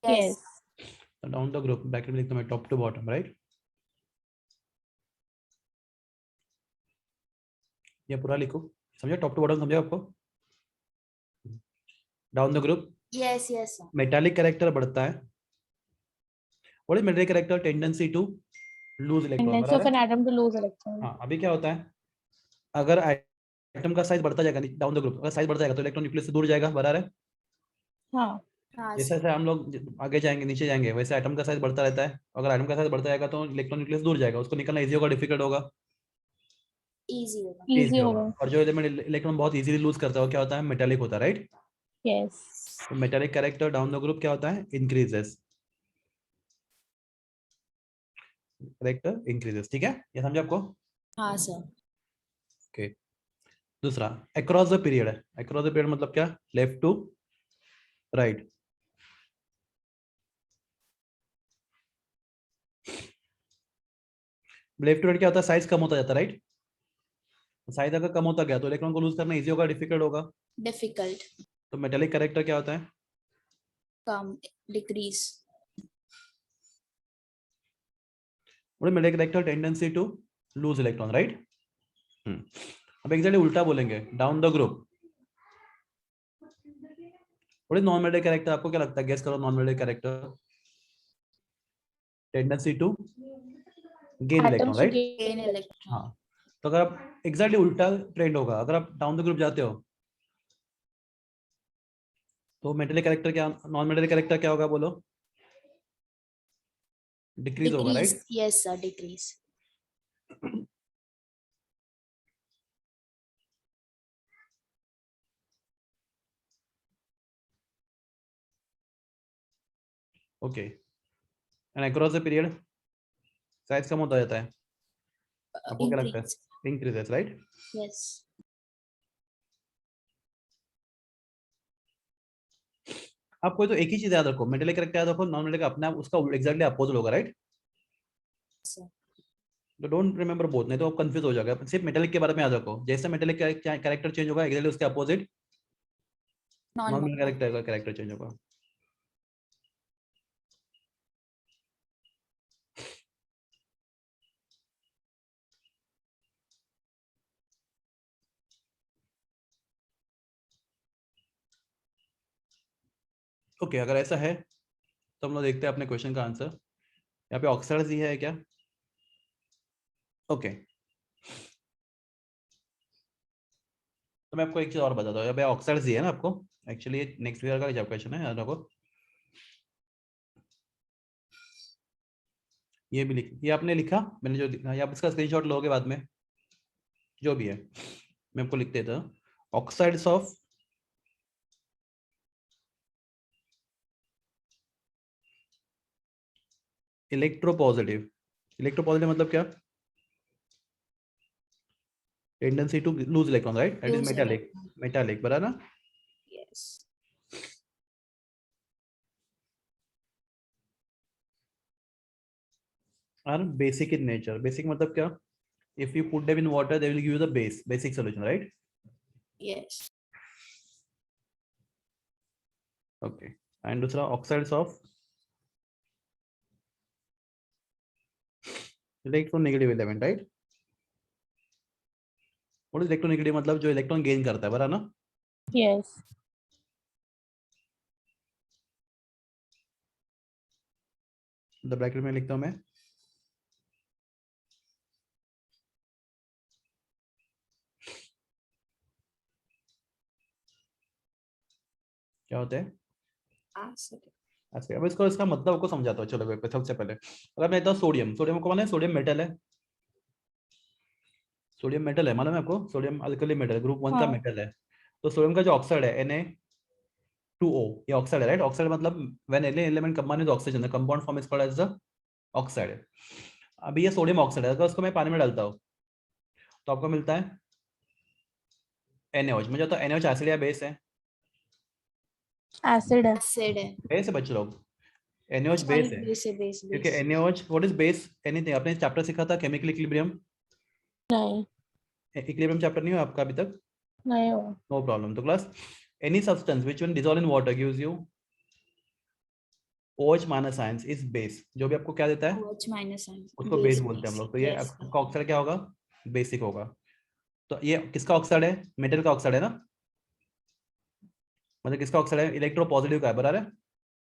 Yes. Yes down the group bracket में लिखता हूं मैं टॉप टू बॉटम, राइट? ये पूरा लिखो, समझे? टॉप टू बॉटम समझे आपको? Down the group Yes, yes, sir. Metallic character बढ़ता है। What is metallic character? Tendency to lose electron, tendency of बराबर एन है? एटम टू लूज इलेक्ट्रॉन हाँ अभी क्या होता है, अगर एटम का साइज बढ़ता जाएगा डाउन द ग्रुप, अगर साइज बढ़ता जाएगा तो इलेक्ट्रॉन न्यूक्लियस से दूर जाएगा, बराबर है? हाँ हाँ जैसे sir. जैसे हम लोग आगे जाएंगे नीचे जाएंगे वैसे एटम का साइज बढ़ता रहता है। अगर एटम का साइज बढ़ता जाएगा तो इलेक्ट्रॉन न्यूक्लियस दूर जाएगा, उसको निकलना इजी होगा डिफिकल्ट होगा? Easy होगा. इजी इजी होगा। होगा और जो एलिमेंट इलेक्ट्रॉन बहुत इजीली लूज करता है वो क्या होता है? मेटालिक होता है, राइट? यस तो metallic character down the group क्या होता है? Increases, character increases. ठीक है, ये समझे आपको? हाँ sir. ओके दूसरा अक्रॉस द पीरियड है। अक्रॉस द पीरियड मतलब क्या? Left to right. Left to right क्या होता है? साइज कम होता जाता है, राइट? साइज अगर कम होता गया तो इलेक्ट्रॉन को लूज करना इजी होगा डिफिकल्ट होगा? Difficult. तो मेटालिक कैरेक्टर क्या होता है? Come. Decrease. Metallic character tendency to lose electron, right? अब एग्जैक्टली उल्टा बोलेंगे, down the group what is non metallic character? आपको क्या लगता है? गेस करो, non metallic character tendency to gain electron, atoms to right? Gain electron. हाँ तो अगर आप एग्जैक्टली उल्टा ट्रेंड होगा, अगर आप डाउन द ग्रुप जाते हो तो मेटालिक कैरेक्टर क्या, नॉन मेटालिक कैरेक्टर क्या होगा बोलो? डिक्रीज होगा, Decrease. Right? Yes sir. Decrease. Okay and across the period size कम होता जाता है, आपको क्या लगता Increase. है? Increases, right? Yes. आपको तो एक ही चीज याद रखो, मेटालिक कैरेक्टर याद रखो, नॉन मेटालिक अपना उसका एग्जैक्टली अपोजिट होगा, राइट? Sir. तो डोंट रिमेंबर बोथ, नहीं तो आप कंफ्यूज हो जाएगा। सिर्फ मेटालिक के बारे में याद रखो, जैसे मेटालिक कैरेक्टर चेंज होगा एग्जैक्टली उसके opposite non metallic Non-metallic. Character का कैरेक्टर चेंज होगा। ओके अगर ऐसा है तो हम लोग देखते हैं अपने क्वेश्चन का आंसर। यहाँ पे ऑक्साइड दी है क्या? ओके तो मैं आपको एक चीज और बताता हूँ, यहाँ पे ऑक्साइड दी है ना आपको, एक्चुअली नेक्स्ट ईयर का जब क्वेश्चन है याद रखो। ये भी लिख, ये आपने लिखा मैंने जो लिखा, ये आप इसका स्क्रीनशॉट लोगे बाद में, जो भी है मैं आपको लिख देता हूँ। Oxides of electropositive. इलेक्ट्रोपॉजिटिव मतलब क्या? Tendency to lose electron, right? That is Lose metallic, electron. Metallic, बराबर ना? Yes. और बेसिक इन नेचर, बेसिक मतलब क्या? If you put them in water they will give you the base, basic solution, right? Yes. Okay, and दूसरा oxides of electronegative element, right? What is electronegative? मतलब जो इलेक्ट्रॉन गेन करता है, बराबर ना? Yes. द ब्रैकेट में लिखता हूं मैं, क्या होता है Acid. ऐसे। अब इसको, इसका मतलब आपको समझाता हूँ, चलो सबसे पहले अगर मैं कहता हूँ सोडियम, सोडियम को मालूम है, सोडियम मेटल है, सोडियम मेटल है, मालूम है आपको? सोडियम अल्कली मेटल, ग्रुप 1 का हाँ. मेटल है। तो सोडियम का जो ऑक्साइड है Na2O, ये ऑक्साइड है, राइट? ऑक्साइड मतलब when any element combine with oxygen the compound form is called as the oxide. अभी ये सोडियम ऑक्साइड है, अगर उसको मैं पानी में डालता हूँ तो आपको मिलता है NaOH। मुझे तो NaOH एसिड या बेस है? Acid है. Acid है. बेस है बच्चे लोग, NaOH बेस Sorry, है, base है, base, क्योंकि base. NaOH what is base? Anything, आपने चैप्टर सीखा था केमिकल इक्विलिब्रियम, नहीं. इक्विलिब्रियम चैप्टर नहीं हुआ आपका अभी तक? नहीं हो. No problem. तो class, any substance which when dissolve in water gives you OH minus ions is base. जो भी आपको क्या देता है OH minus ion. उसको बेस Base, बोलते हैं हम base. लोग। तो ये Yes. आपका ऑक्साइड क्या होगा? बेसिक होगा। तो ये किसका ऑक्साइड है? मेटल का ऑक्साइड है ना? मतलब किसका ऑक्साइड है? इलेक्ट्रोपॉजिटिव का है, बराबर है?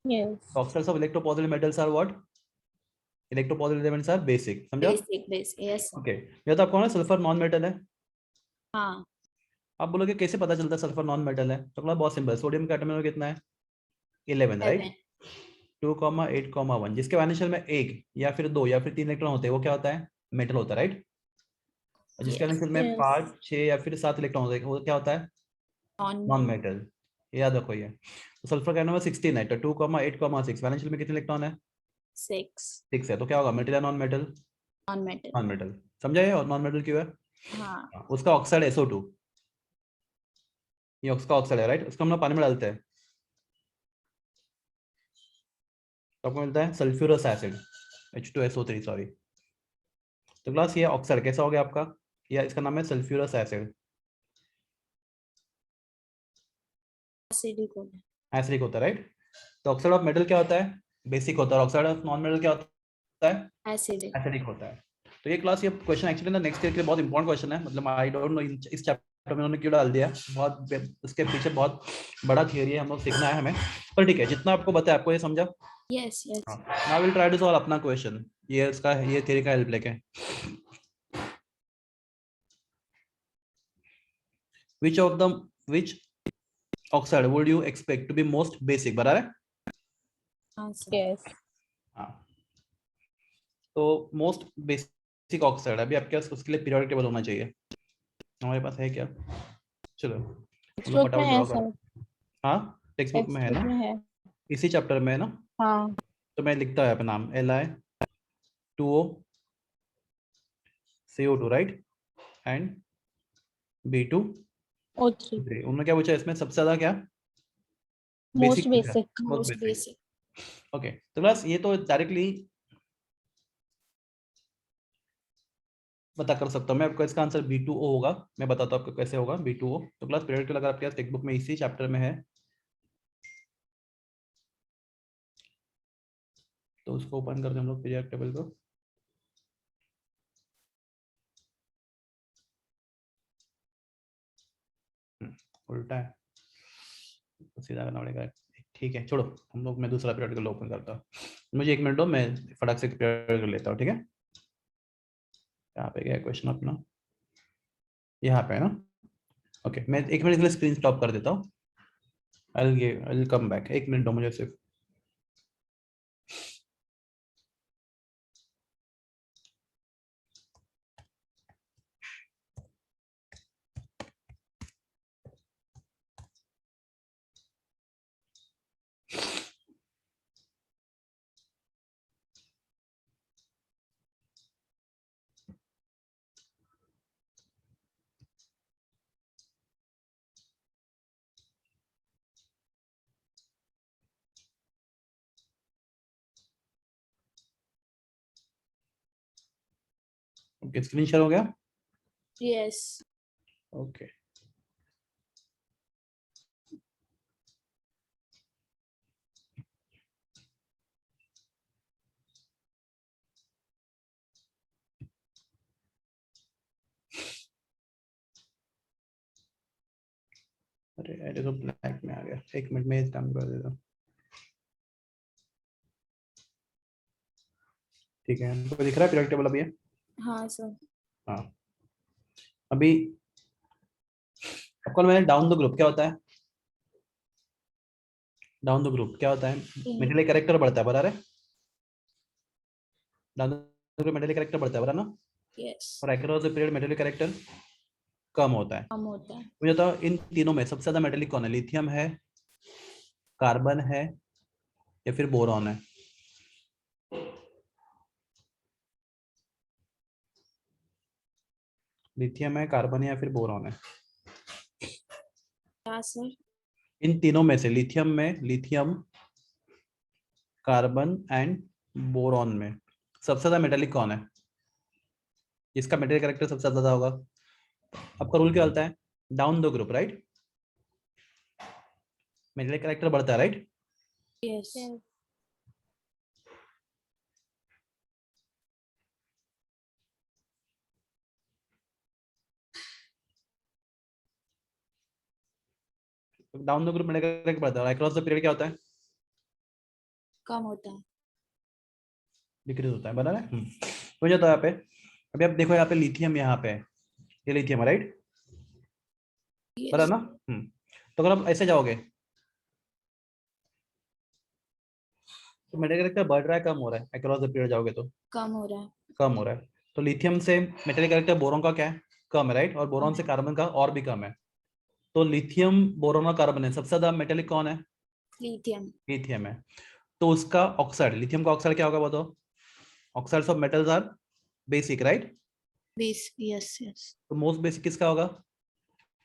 Yes. Oxides of electropositive metals are what? Electropositive elements are basic, समझा? Basic, base. Yes. Sir. Okay, ये तो आपको ना सल्फर नॉन मेटल है। हाँ. आप बोलोगे कैसे पता चलता है सल्फर नॉन मेटल है? तो क्लास बहुत सिंपल, सोडियम का एटॉमिक नंबर कितना है? 11, राइट? 7. 2,8,1, जिसके वैनिशल में एक या फिर दो या फिर तीन इलेक्ट्रॉन होते हैं वो क्या होता है? मेटल होता है, राइट? और जिसके Yes. वैनिशल में Yes. 5, 6 या फिर 7 इलेक्ट्रॉन होते हैं वो क्या होता है? Non. Non metal. याद रखो ये। तो सल्फर का नंबर 16 है, तो 2,8,6 वैलेंशियल में कितने इलेक्ट्रॉन है? 6. 6 है। तो क्या होगा, मेटल या non metal? Non metal. Non metal. समझा ये? और नॉन मेटल क्यों है? हाँ. उसका ऑक्साइड SO2, ये उसका ऑक्साइड है, राइट? उसको हम लोग पानी में डालते हैं तो आपको मिलता है सल्फ्यूरस एसिड, H2SO3, सॉरी। तो क्लास ये ऑक्साइड कैसा हो गया आपका? या इसका नाम है सल्फ्यूरस एसिड, Acidic होता है. एसिडिक होता है, राइट? तो ऑक्साइड ऑफ मेटल क्या होता है? बेसिक होता है। ऑक्साइड ऑफ नॉन मेटल क्या होता है? Acidic. एसिडिक होता है। तो ये क्लास, ये क्वेश्चन एक्चुअली ना नेक्स्ट ईयर के लिए बहुत इंपॉर्टेंट क्वेश्चन है। मतलब आई डोंट नो इस चैप्टर में उन्होंने क्यों डाल दिया, बहुत उसके पीछे बहुत बड़ा थियरी है, हम लोग सीखना है हमें। पर ठीक है, जितना आपको बताया आपको ये समझा। Yes, yes. I will try to solve अपना क्वेश्चन, ये इसका, ये थियरी का हेल्प लेके। which of the which oxide would you expect to be most basic, बराबर है? हाँ sir. Yes. हाँ, तो मोस्ट बेसिक ऑक्साइड अभी आपके पास, उसके लिए पीरियोडिक टेबल होना चाहिए। हमारे पास है क्या? चलो हम लोग Textbook में फटाफट है ड्रॉ सर. करते हैं। हाँ, टेक्स्ट बुक में है Textbook ना, में है. इसी चैप्टर में है ना? हाँ. तो मैं लिखता है अपना नाम Li2O CO2, right? And B2 O3. उन्होंने क्या पूछा इसमें सबसे ज्यादा क्या? Most बेसिक पूछा, basic. Most Most basic. basic. Okay, तो बस ये तो डायरेक्टली पता कर सकता हूँ मैं आपको, इसका आंसर B2O होगा। मैं बताता हूँ आपको कैसे होगा B2O। तो क्लास पीरियड के, अगर आपके पास टेक्स्ट बुक में इसी चैप्टर में है तो उसको ओपन करते हैं हम लोग पीरियड टेबल को। उल्टा है तो सीधा करना पड़ेगा। ठीक है छोड़ो, हम लोग, मैं दूसरा पीरियड को ओपन करता हूँ। मुझे 1 मिनट दो, मैं फटाक से पीरियड कर लेता हूँ, ठीक है? यहाँ पे गया क्वेश्चन अपना, यहाँ पे है ना? ओके, मैं 1 मिनट के लिए स्क्रीन स्टॉप कर देता हूँ। I will come back, 1 minute दो मुझे सिर्फ। ओके, स्क्रीन शेयर हो गया? Yes. ओके, अरे अरे तो ब्लैक में आ गया, एक मिनट में काम कर देता हूँ। ठीक है, तो दिख रहा है पीरियड टेबल अभी है? हाँ सर. हाँ, अभी आपको मैंने डाउन द ग्रुप क्या होता है? डाउन द ग्रुप क्या होता है? मेटल कैरेक्टर बढ़ता है, बराबर है? Down the group metal character बढ़ता है, बराबर ना? Yes. और across the period metal character कम होता है। कम होता है. मुझे बताओ इन तीनों में सबसे ज्यादा मेटेलिक कौन है? लिथियम है, कार्बन है, या फिर बोरॉन है? लिथियम है, कार्बन है, या फिर बोरॉन है? क्या सर? इन तीनों में से लिथियम में, लिथियम, कार्बन एंड बोरॉन में सबसे ज्यादा मेटेलिक कौन है? इसका मेटेलिक कैरेक्टर सबसे ज्यादा होगा। आपका रूल क्या होता है? Down the group, right? Metallic character बढ़ता है, right? Yes. Down the group metallic character बढ़ता है, अक्रॉस द पीरियड क्या होता है? कम होता है. डिक्रीज होता है, बराबर है? तो जाता है यहाँ पे, अभी आप देखो यहाँ पे लिथियम, यहाँ पे है, ये लिथियम है, राइट? Yes. बराबर ना? तो अगर आप ऐसे जाओगे तो मेटल कैरेक्टर बढ़ रहा है, कम हो रहा है? अक्रॉस द पीरियड जाओगे तो कम हो रहा है. कम हो रहा है। तो लिथियम से मेटल कैरेक्टर बोरॉन का क्या है? कम है, राइट? और बोरॉन से कार्बन का और भी कम है। तो लिथियम, बोरॉन और कार्बन है, सबसे ज्यादा मेटेलिक कौन है? Lithium. लिथियम है। तो उसका ऑक्साइड, लिथियम का ऑक्साइड क्या होगा बताओ? Oxides of metals are basic, right? Base. Yes. Yes. तो मोस्ट बेसिक किसका होगा?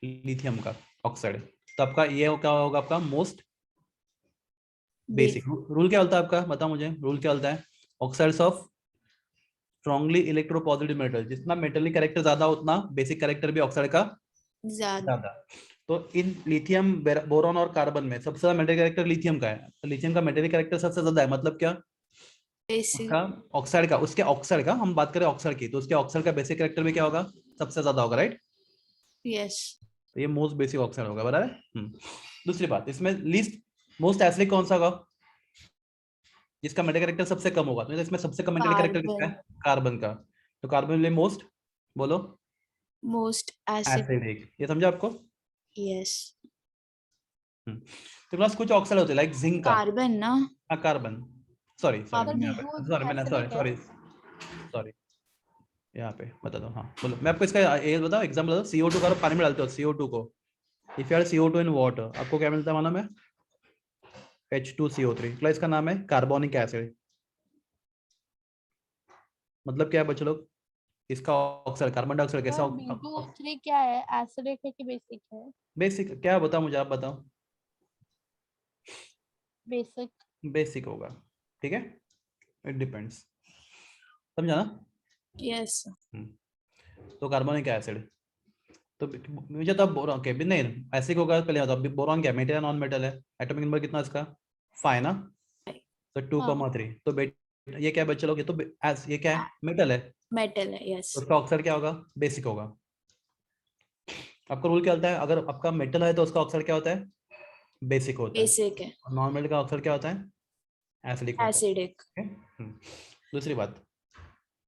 लिथियम का ऑक्साइड। तो आपका ये क्या होगा? आपका मोस्ट बेसिक। रूल क्या होता है आपका, बताओ मुझे, रूल क्या होता है? Oxides of strongly electropositive metal, जितना मेटलिक कैरेक्टर ज्यादा उतना बेसिक कैरेक्टर भी ऑक्साइड का ज्यादा. ज्यादा। तो इन लिथियम, बोरॉन और कार्बन में सबसे ज्यादा मेटल कैरेक्टर लिथियम का है। तो लिथियम का मेटल कैरेक्टर सबसे ज्यादा है, मतलब क्या? Basic. उसका ऑक्साइड का, उसके ऑक्साइड का हम बात करें ऑक्साइड की, तो उसके ऑक्साइड का बेसिक कैरेक्टर भी क्या होगा? सबसे ज्यादा होगा, राइट? Yes. तो ये मोस्ट बेसिक ऑक्साइड होगा, बराबर है? दूसरी बात, इसमें लीस्ट मोस्ट एसिडिक कौन सा होगा? जिसका मेटल कैरेक्टर सबसे कम होगा। तो इसमें सबसे कम मेटल कैरेक्टर किसका है? कार्बन का। तो कार्बन में मोस्ट, बोलो? Most acid. एसिडिक। ये समझा आपको? Yes. तो क्लास कुछ ऑक्साइड होते हैं लाइक जिंक का। Carbon ना. हाँ, कार्बन, सॉरी सॉरी कार्बन यहाँ नहीं, वो पे, सॉरी मैंने acidic है। सॉरी यहाँ पे बता दो। हाँ बोलो, मैं आपको इसका ये बताओ, एग्जांपल बताओ। CO2 का पानी में डालते हो, CO2 को, if you are CO2 in water, आपको क्या मिलता है मालूम है? H2CO3। तो इसका नाम है कार्बोनिक एसिड। मतलब क्या है बच्चों लोग? इसका ऑक्साइड, कार्बन डाइऑक्साइड कैसा? B2O3 क्या है, एसिडिक है कि बेसिक है? बेसिक क्या बताओ मुझे, आप बताओ। बेसिक। बेसिक होगा, ठीक है? इट डिपेंड्स, समझा ना? Yes. तो कार्बोनिक एसिड, तो मुझे तो बोरॉन के भी नहीं, एसिड होगा पहले बताओ। बोरॉन क्या मेटल है, नॉन मेटल है? एटॉमिक नंबर कितना इसका? 5 ना? तो 2,3। तो ये क्या है बच्चे लोग? ये तो ये क्या है? मेटल है। Metal है. Yes. तो उसका ऑक्साइड क्या होगा? बेसिक होगा। आपका रूल क्या होता है? अगर आपका मेटल है तो उसका ऑक्साइड क्या होता है? बेसिक होता है। Basic है. और नॉन मेटल का ऑक्साइड क्या होता है? एसिडिक होता Acidic. है। दूसरी बात,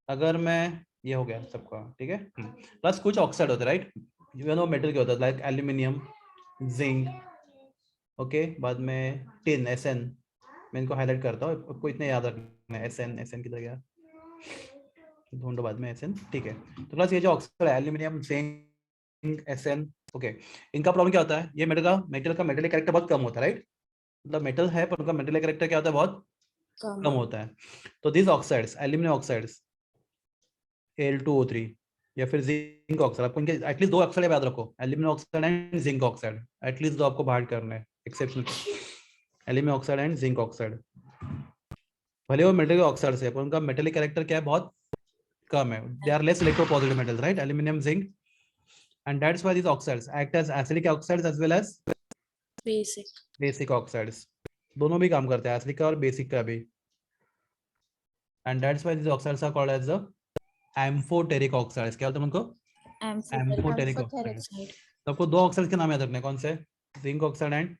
अगर मैं, ये हो गया सबका, ठीक है? प्लस कुछ ऑक्साइड होता है, राइट? यू नो मेटल क्या होता है, लाइक एल्यूमिनियम, जिंक, ओके? बाद में टिन, SN। मैं इनको हाईलाइट करता हूँ, आपको इतने याद रखना है। SN किधर गया, ढूंढो बाद में। SN, ठीक है? तो प्लस ये जो ऑक्साइड है, एल्यूमिनियम, जिंक, SN, ओके, इनका प्रॉब्लम क्या होता है? ये मेटल का मेटेलिक कैरेक्टर बहुत कम होता है, राइट? मतलब मेटल है पर उनका मेटेलिक कैरेक्टर क्या होता है? बहुत कम होता है। तो this oxides, aluminium oxides, Al2O3, या फिर जिंक ऑक्साइड, आपको इनके एटलीस्ट 2 ऑक्साइड याद रखो, aluminium oxide and zinc oxide. At least 2 आपको बाहर करना है, exceptional, aluminium oxide and zinc oxide. भले वो मेटल ऑक्साइड से, पर उनका मेटेलिक कैरेक्टर क्या है? बहुत कम है, they are less electropositive metals, right? Aluminum, zinc, and that's why these oxides act as acidic oxides as well as Basic. basic oxides. दोनों भी काम करते हैं, एसिडिक का और बेसिक का भी. And that's why these oxides are called as the amphoteric oxides. क्या बोलते हैं उनको? Amphoteric Amphoteric oxides. oxide. तो आपको दो ऑक्साइड्स के नाम याद रखने हैं, कौन से? Zinc oxide and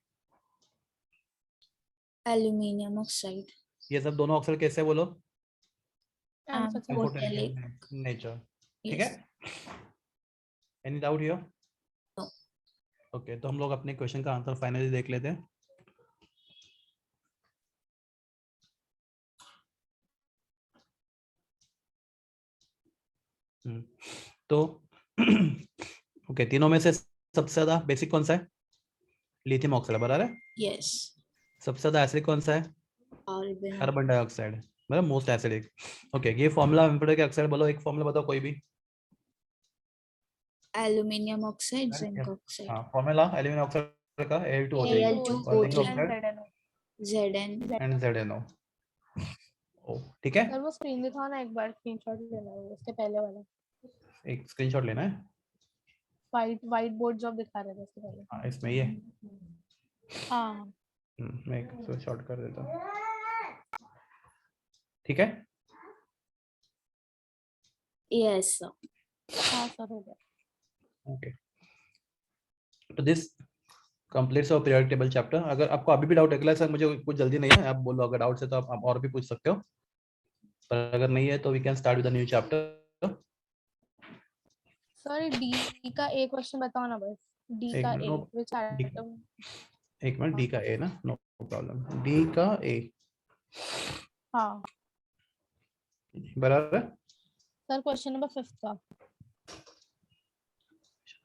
Aluminium oxide. ये सब दोनों ऑक्साइड कैसे बोलो? Amphoteric. नेचर. ठीक है? Yes. Any doubt here? No. Okay, तो हम लोग अपने क्वेश्चन का आंसर फाइनली देख लेते हैं. तो ओके, तीनों में से सबसे ज्यादा बेसिक कौन सा है? लिथियम ऑक्साइड, बराबर है. Yes. सबसे ज्यादा एसिडिक कौन सा है? Carbon. कार्बन डाइऑक्साइड, मतलब मोस्ट एसिडिक. ओके, ये फॉर्मूला एम्फोटेरिक ऑक्साइड बोलो, एक फॉर्मूला बताओ कोई भी. Aluminium oxide, zinc oxide. हाँ, फॉर्मूला एल्यूमिनियम ऑक्साइड का Al2O3 और zinc oxide Zn. And ZnO. ओ, ठीक है, सर वो स्क्रीन दिखाओ ना एक बार, स्क्रीनशॉट लेना है उसके पहले वाला, एक स्क्रीनशॉट लेना है. वाइट बोर्ड जो आप दिखा रहे थे उसके पहले. हाँ, इसमें ये हाँ मैं एक शॉर्ट कर देता हूँ. ठीक है. Yes, sir. हाँ सर हो गया. ओके, तो this completes our periodic table chapter. अगर आपको अभी भी डाउट है, सर मुझे कुछ जल्दी नहीं है, आप बोलो. अगर डाउट्स है तो आप और भी पूछ सकते हो, पर अगर नहीं है तो we can start with the new chapter. Sir D का एक क्वेश्चन बताओ ना बस. डी एक का minute, A no, which item. एक मिनट. डी का ए ना, नो प्रॉब्लम. डी का ए हाँ बराबर है. सर क्वेश्चन नंबर 5 का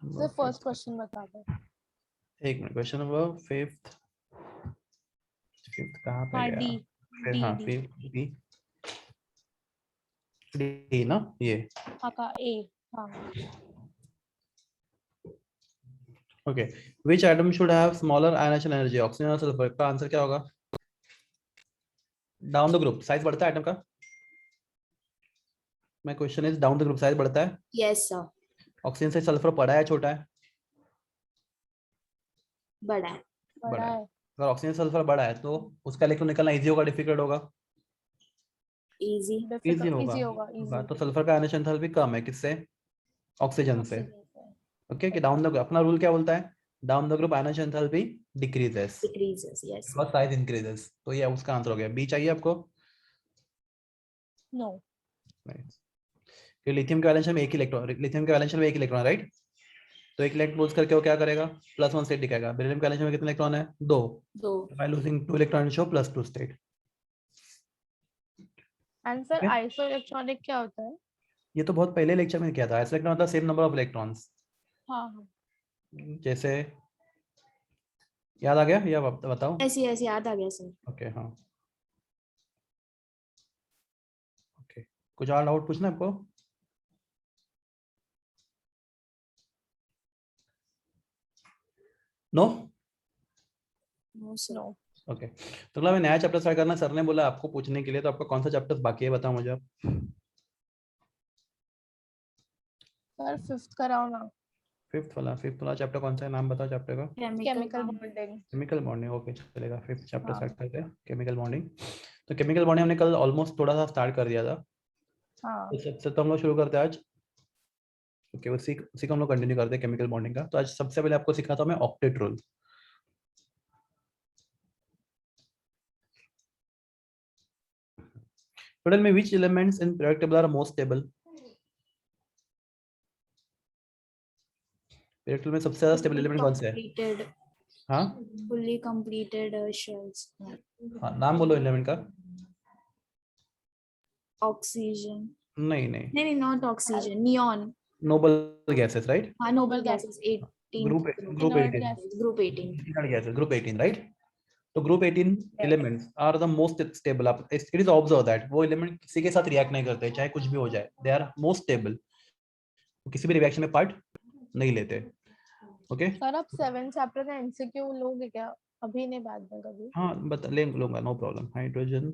सर फर्स्ट क्वेश्चन बता दो. एक मिनट, क्वेश्चन नंबर फिफ्थ कहाँ पे हाँ गया? डी फिर हाँ, डी फिफ्थ डी, डी ना ये. हाँ का ए. हाँ okay, which atom should have smaller ionization energy, oxygen और सल्फर? का आंसर क्या होगा? डाउन द ग्रुप साइज बढ़ता है एटम का. मैं question is down the group size बढ़ता है. Yes, sir. ऑक्सीजन से सल्फर बड़ा है छोटा है? बड़ा है. बड़ा है. अगर ऑक्सीजन से सल्फर बड़ा है तो उसका इलेक्ट्रॉन निकलना इजी होगा डिफिकल्ट होगा? Easy. इजी होगा. इजी होगा इजी. तो सल्फर का आयनाइजेशन एंथैल्पी कम है किससे? ऑक्सीजन से. ओके, कि डाउन द ग्रुप अपना रूल क्या बोलता है? Down the group ionization enthalpy decreases Decreases. Yes. Because size increases. तो ये उसका आंसर हो गया. बी चाहिए आपको? नो. कि लिथियम के वैलेंस में एक इलेक्ट्रॉन, लिथियम के वैलेंस में एक इलेक्ट्रॉन, राइट? तो एक इलेक्ट्रॉन लूज करके वो क्या करेगा? +1 स्टेट दिखाएगा. बेरिलियम के वैलेंस में कितने इलेक्ट्रॉन है? 2. दो. By losing 2 electron show +2 state. Answer Okay. Isoelectronic क्या होता है? ये तो बहुत पहले लेक्चर में किया था. ऐसा इलेक्ट्रॉन मतलब सेम नंबर ऑफ इलेक्ट्रॉन्स. हाँ हाँ जैसे याद आ गया या बताओ? ऐसे ऐसे याद आ गया सर. ओके, हाँ. ओके, कुछ और डाउट पूछना है आपको? No. No, sir. No. Okay, तो अगला मैं नया चैप्टर स्टार्ट करना. सर ने बोला आपको पूछने के लिए, तो आपका कौन सा चैप्टर बाकी है बताओ मुझे आप. सर फिफ्थ कराओ ना. फिफ्थ वाला चैप्टर कौन सा है? नाम बताओ चैप्टर का. Chemical bonding. Chemical bonding. Okay, चलेगा. फिफ्थ चैप्टर हाँ. स्टार्ट करते हैं, केमिकल बॉन्डिंग. तो केमिकल बॉन्डिंग हमने कल ऑलमोस्ट थोड़ा सा स्टार्ट कर दिया था. हाँ तो सबसे तो हम लोग शुरू करते हैं आज. ओके, उसी को हम लोग कंटिन्यू करते हैं केमिकल बॉन्डिंग का. तो आज सबसे पहले आपको सिखाता हूं मैं octet rule. So tell me which elements in periodic table are most stable? periodic table में सबसे ज्यादा स्टेबल एलिमेंट कौन सा है? Completed. हाँ Fully completed shells. हाँ, नाम बोलो एलिमेंट का. Oxygen. नहीं, नहीं, not oxygen. Neon. Noble gases, right? Noble gases. 18. Group 18. Group 18. Gases, group 18, right? तो group 18 elements are the most stable. आप इट इज ऑब्जर्व दैट वो एलिमेंट किसी के साथ रिएक्ट नहीं करते, चाहे कुछ भी हो जाए. They are most stable. किसी भी रिएक्शन में पार्ट नहीं लेते. ओके, सर आप 7 चैप्टर का एमसीक्यू लोगे क्या? अभी नहीं, बाद में कभी. हाँ बता लूंगा, नो प्रॉब्लम. हाइड्रोजन,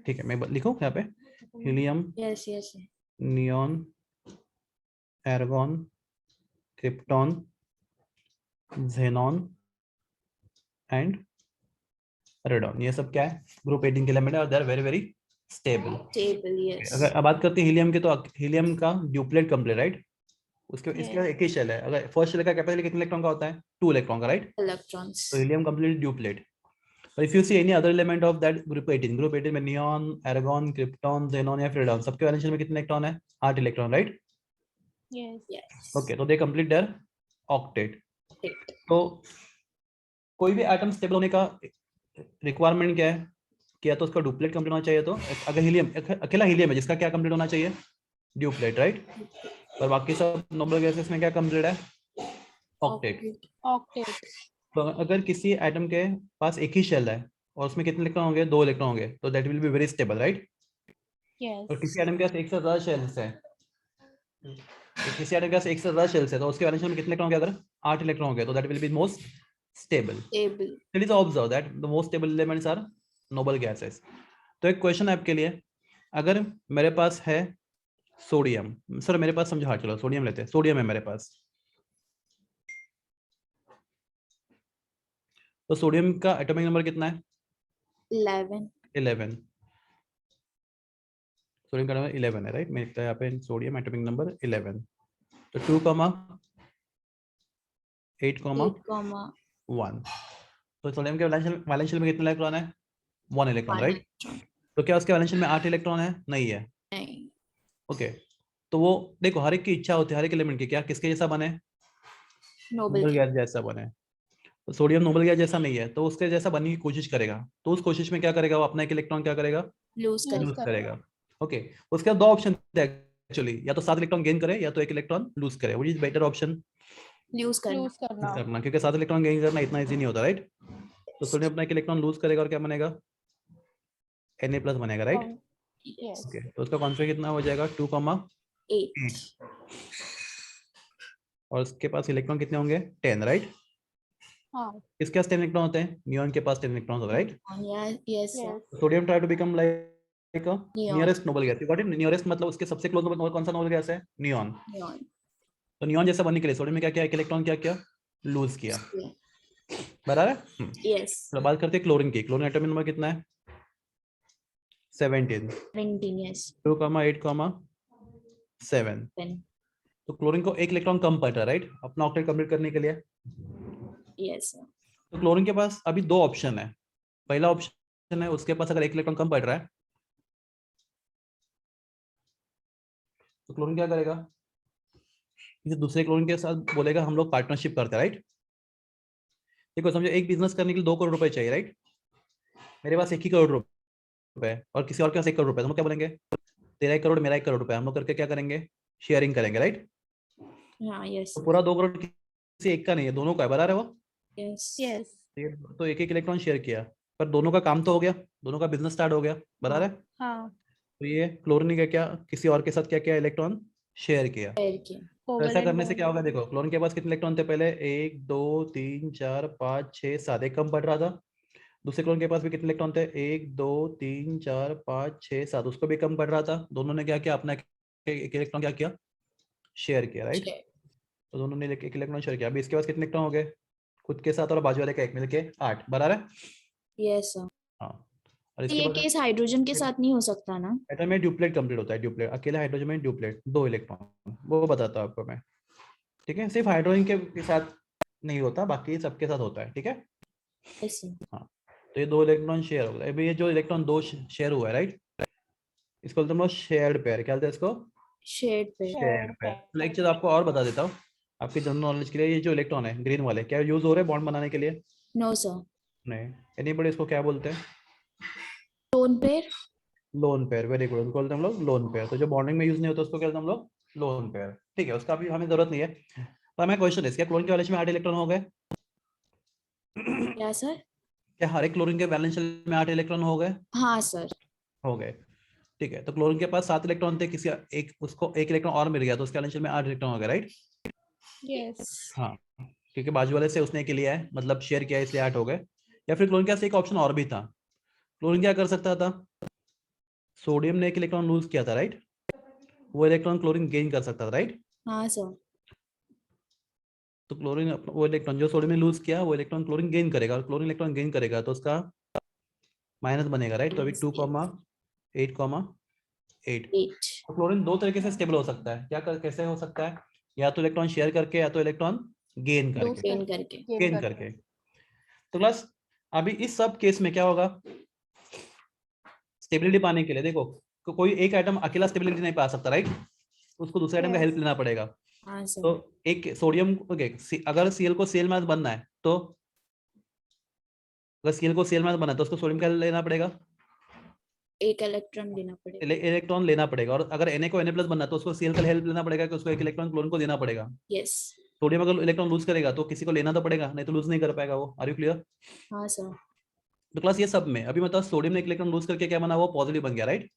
ठीक है, मैं लिखूं यहाँ पे. Helium, Yes, yes. Neon, argon, krypton, xenon and radon. ये सब क्या है? ग्रुप 18 के एलिमेंट है और they are very very stable. Table, yes. अगर अब बात करते हैं हीलियम की, तो हीलियम का ड्यूप्लेट कंप्लीट, राइट? उसके Yes. इसके एक ही शेल है। अगर फर्स्ट शेल का कैपेसिटी कितने इलेक्ट्रॉन का होता है? 2 इलेक्ट्रॉन का, राइट? Electrons. तो helium complete duplet. But if you see any other element of that group 18 में नियॉन, एर्गॉन, क्रिप्टॉन, ज़ेनॉन या फ्रेडॉन, सबके वैलेंस शेल में कितने इलेक्ट्रॉन है? 8 electron, right? Yes. Yes. Okay, तो they complete their octet. Eight. तो कोई भी एटम स्टेबल होने का रिक्वायरमेंट क्या है? क्या तो उसका डुप्लेट कंप्लीट होना चाहिए। तो अगर हीलियम, अकेला हीलियम है जिसका क्या कंप्लीट होना चाहिए? Duplet, right? और बाकी सब नोबल गैसेस में क्या कंप्लीट है? ऑक्टेट। Octet. तो अगर किसी एटम के पास एक ही शेल है और उसमें कितने इलेक्ट्रॉन होंगे? 2 इलेक्ट्रॉन होंगे, तो that will be very stable, right? Yes. और किसी एटम के पास एक से ज्यादा शेल्स है, किसी एटम के पास एक से ज्यादा शेल्स है, तो उसके वैलेंस शेल में कितने इलेक्ट्रॉन होंगे? अगर 8 इलेक्ट्रॉन होंगे, तो that will be most stable. Table. Please observe that the most stable elements are noble gases. तो एक क्वेश्चन है आपके लिए, अगर मेरे पास है सोडियम, सर मेरे पास समझो, हाँ चलो सोडियम लेते हैं, सोडियम है मेरे पास, तो सोडियम का एटॉमिक नंबर कितना है? 11. 11। सोडियम का नंबर 11 है, राइट? मैं लिखता है यहाँ पे सोडियम एटॉमिक नंबर 11। तो 2, 8, 8, 1। तो सोडियम के वैलेंस शेल में कितने इलेक्ट्रॉन है? 1 इलेक्ट्रॉन, 1 राइट? electron. तो क्या उसके वैलेंस शेल में 8 इलेक्ट्रॉन है? नहीं है। नहीं. ओके, तो वो देखो, हर एक की इच्छा होती है हर एक एलिमेंट की, क्या किसके जैसा बने? Noble. नोबल गैस जैसा बने। तो सोडियम नोबल गैस जैसा नहीं है, तो उसके जैसा बनने की कोशिश करेगा। तो उस कोशिश में क्या करेगा? वो अपना एक इलेक्ट्रॉन क्या करेगा? Lose Lose लूज करेगा. करेगा। ओके, उसके बाद 2 ऑप्शन थे एक्चुअली, या तो 7 इलेक्ट्रॉन गेन करे या तो 1 इलेक्ट्रॉन लूज करे। Which is better option? Lose करना. Lose करना. करना, क्योंकि 7 इलेक्ट्रॉन गेन करना इतना इजी नहीं होता, राइट? तो सोडियम अपना एक इलेक्ट्रॉन लूज करेगा और क्या बनेगा? Na+ बनेगा, राइट? Yes. ओके, तो उसका कॉन्फिगरेशन कितना हो जाएगा? 2, 8. 8। और उसके पास इलेक्ट्रॉन कितने होंगे? 10, राइट? हाँ. किसके पास 10 इलेक्ट्रॉन होते हैं? नियॉन के पास 10 इलेक्ट्रॉन होते हैं, right? Yeah, yes, sir. Yes. Sodium try to become like a Neon. Nearest noble gas. You got it? Nearest मतलब उसके सबसे क्लोज नोबल कौन सा नोबल गैस है? नियॉन। Neon. तो नियॉन जैसा बनने के लिए सोडियम में क्या किया? एक इलेक्ट्रॉन क्या किया? लूज किया। Yeah. बराबर है? Yes. तो बात करते हैं क्लोरीन की। क्लोरीन एटॉमिक नंबर कितना है? 17। 17, yes. 2, 8, 7। 10. तो क्लोरीन को एक इलेक्ट्रॉन कम पड़ रहा है, राइट? अपना ऑक्टेट कंप्लीट करने के लिए। Yes, sir. तो क्लोरीन के पास अभी 2 ऑप्शन है। पहला ऑप्शन है, उसके पास अगर एक इलेक्ट्रॉन कम पड़ रहा है तो क्लोरीन क्या करेगा? किसी दूसरे क्लोरीन के साथ बोलेगा हम लोग पार्टनरशिप करते हैं, राइट? देखो समझो, एक बिजनेस करने के लिए 2 करोड़ रुपए चाहिए, राइट? मेरे पास 1 ही करोड़ रुपए है और किसी और के पास 1 करोड़ रुपए, हम लोग क्या बोलेंगे? तेरा 1 करोड़, मेरा 1 करोड़ रुपए, हम लोग करके क्या करेंगे? शेयरिंग करेंगे, राइट? Yeah, yes. तो पूरा 2 करोड़ किसी एक का नहीं है, दोनों का है। बराबर है वो? Yes. Yes. तो एक एक इलेक्ट्रॉन शेयर किया, पर दोनों का काम तो हो गया, दोनों का बिजनेस स्टार्ट हो गया। बराबर है? हाँ. तो ये क्लोरीन ने क्या, किसी और के साथ क्या किया? इलेक्ट्रॉन शेयर किया। Pair के. तो ऐसा Covalent करने से bond. क्या होगा? देखो क्लोरीन के पास कितने इलेक्ट्रॉन थे पहले? 1, 2, 3, 4, 5, 6, 7। एक कम पड़ रहा था। दूसरे क्लोरीन के पास भी कितने इलेक्ट्रॉन थे? 1, 2, 3, 4, 5, 6, 7। उसको भी कम पड़ रहा था। दोनों ने क्या किया? अपना एक इलेक्ट्रॉन क्या किया? शेयर किया, राइट? Share. तो दोनों ने एक इलेक्ट्रॉन शेयर किया। अभी इसके पास कितने इलेक्ट्रॉन हो गए? खुद के साथ और बाजू वाले का एक मिलके 8। बराबर है? Yes, sir. हाँ। और तो इसके ये बाद केस हाइड्रोजन के साथ नहीं हो सकता ना? एटम में ड्यूप्लेट कंप्लीट होता है। ड्यूप्लेट अकेला हाइड्रोजन में ड्यूप्लेट 2 इलेक्ट्रॉन, वो बताता हूँ आपको मैं, ठीक है? सिर्फ हाइड्रोजन के साथ नहीं होता, बाकी सबके साथ होता है, ठीक है? Yes, sir. हाँ, तो ये 2 इलेक्ट्रॉन शेयर हो गए। अभी ये जो इलेक्ट्रॉन 2 शेयर हुआ है, राइट? इसको बोलते हैं शेयर्ड पेयर। क्या बोलते हैं इसको? Shared pair. Shared pair. तो एक चीज आपको और बता देता हूँ आपकी जनरल नॉलेज के लिए, ये जो इलेक्ट्रॉन है ग्रीन वाले, क्या यूज हो रहे हैं बॉन्ड बनाने के लिए? No, sir. नहीं। एनीबॉडी इसको क्या बोलते हैं? Lone pair. Lone pair. Very good, उनको बोलते हैं हम लोग लोन पेयर। तो जो बॉन्डिंग में यूज नहीं होता उसको क्या बोलते हैं हम लोग? Lone pair. ठीक है, उसका भी हमें जरूरत नहीं है। तो हमें क्वेश्चन है, क्या क्लोरीन के वैलेंस में 8 इलेक्ट्रॉन हो गए? क्या सर? क्या हर एक क्लोरीन के वैलेंस में 8 इलेक्ट्रॉन हो गए? हाँ सर. हो गए, ठीक है। तो क्लोरीन के पास 7 इलेक्ट्रॉन थे, किसी एक उसको 1 इलेक्ट्रॉन और मिल गया, तो उसके वैलेंस में 8 इलेक्ट्रॉन हो गए, राइट? Yes. हाँ, क्योंकि बाजू वाले से उसने के लिया है, मतलब शेयर किया है, इसलिए 8 हो गए। या फिर क्लोरीन के पास एक ऑप्शन और भी था। क्लोरीन क्या कर सकता था? सोडियम ने एक इलेक्ट्रॉन लूज किया था, राइट? वो इलेक्ट्रॉन क्लोरीन गेन कर सकता था, राइट? हाँ सर। तो क्लोरीन वो इलेक्ट्रॉन जो सोडियम ने लूज किया वो इलेक्ट्रॉन क्लोरीन गेन करेगा, और क्लोरीन इलेक्ट्रॉन गेन करेगा तो उसका माइनस बनेगा, राइट? तो अभी 2,8,8 8 तो क्लोरीन दो तरीके से स्टेबल हो सकता है, कैसे हो सकता है? या तो इलेक्ट्रॉन शेयर करके, या तो इलेक्ट्रॉन गेन करके। गेन करके। गेन करके। तो क्लास अभी इस सब केस में क्या होगा? स्टेबिलिटी पाने के लिए देखो, कोई एक आइटम अकेला स्टेबिलिटी नहीं पा सकता, राइट? उसको दूसरे आइटम का हेल्प लेना पड़ेगा। हाँ सर। तो एक सोडियम अगर Cl को Cl माइनस बनना है तो, अगर Cl को Cl माइनस बनना है तो उसको सोडियम का लेना पड़ेगा, एक इलेक्ट्रॉन देना पड़ेगा। इलेक्ट्रॉन लेना पड़ेगा। और अगर Na को Na प्लस बनना है तो उसको Cl का हेल्प लेना पड़ेगा कि उसको एक इलेक्ट्रॉन क्लोरीन को देना पड़ेगा। यस। सोडियम अगर इलेक्ट्रॉन लूज करेगा तो किसी को लेना तो पड़ेगा, नहीं तो लूज नहीं कर पाएगा वो। Are you clear? हाँ सर। तो क्लास ये सब में अभी मतलब सोडियम ने एक इलेक्ट्रॉन लूज करके क्या बना, वो पॉजिटिव बन गया, राइट?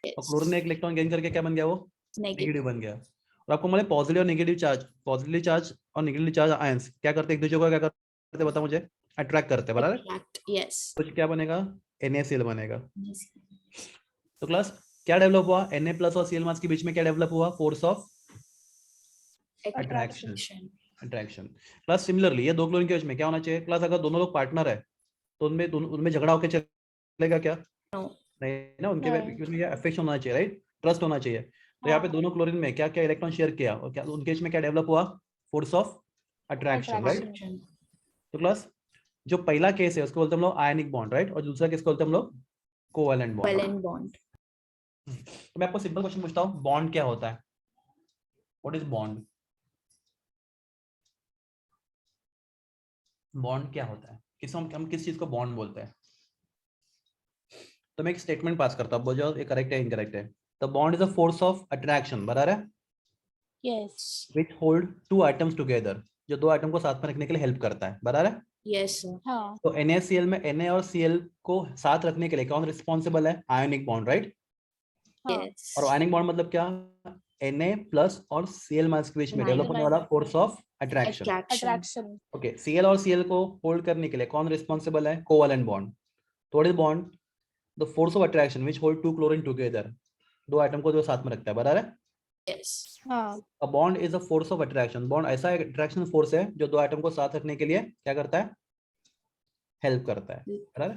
और क्लोरीन ने एक इलेक्ट्रॉन गेन करके क्या बन गया, वो नेगेटिव बन गया। और आपको मतलब पॉजिटिव और नेगेटिव चार्ज, पॉजिटिव चार्ज और नेगेटिव चार्ज आयंस क्या करते हैं, एक दूसरे को क्या करते, बताओ मुझे? अट्रैक्ट करते हैं, बराबर? यस। कुछ क्या बनेगा, NaCl बनेगा। तो क्लास क्या डेवलप हुआ, Na प्लस और Cl मास के बीच में क्या डेवलप हुआ? Force of attraction. Attraction. Class similarly ये दो क्लोरीन के बीच में क्या होना चाहिए क्लास? अगर दोनों लोग पार्टनर है तो उनमें झगड़ा होकर चलेगा क्या? नहीं ना, उनके बीच में अफेक्शन होना चाहिए, राइट? ट्रस्ट होना चाहिए। तो यहाँ पे दोनों क्लोरीन में क्या क्या इलेक्ट्रॉन शेयर किया, और क्या उनके बीच में क्या डेवलप हुआ? Force of attraction, right? तो क्लास जो पहला केस है उसको बोलते हैं हम लोग आयनिक बॉन्ड, राइट? और दूसरा केस को बोलते हैं हम लोग कोवैलेंट बॉन्ड। बॉन्ड। तो मैं आपको सिंपल क्वेश्चन पूछता हूँ, बॉन्ड क्या होता है? What is bond? बॉन्ड क्या होता है? हम किस चीज को बॉन्ड बोलते हैं? तो मैं एक स्टेटमेंट पास करता हूँ, बोलो ये करेक्ट है इनकरेक्ट है। The bond is a force of attraction, बराबर है? Yes. Which hold two items together, जो दो आइटम को साथ में रखने के लिए हेल्प करता है, बराबर है? Yes sir. हाँ। तो NaCl में Na और Cl को साथ रखने के लिए कौन रिस्पॉन्सिबल है? Ionic bond, right? यस। और आयोनिक बॉन्ड मतलब क्या? Na प्लस और Cl माइनस के बीच में डेवलप होने वाला force of attraction. Attraction. Okay, Cl और Cl को होल्ड करने के लिए कौन रिस्पॉन्सिबल है? Covalent bond. What is bond? The force of attraction which hold two chlorine together, दो आइटम को जो साथ में रखता है, बराबर है? यस। हाँ। A bond is a force of attraction. Bond ऐसा अट्रैक्शन फोर्स है जो दो आइटम को साथ रखने के लिए क्या करता है? हेल्प करता है, बराबर?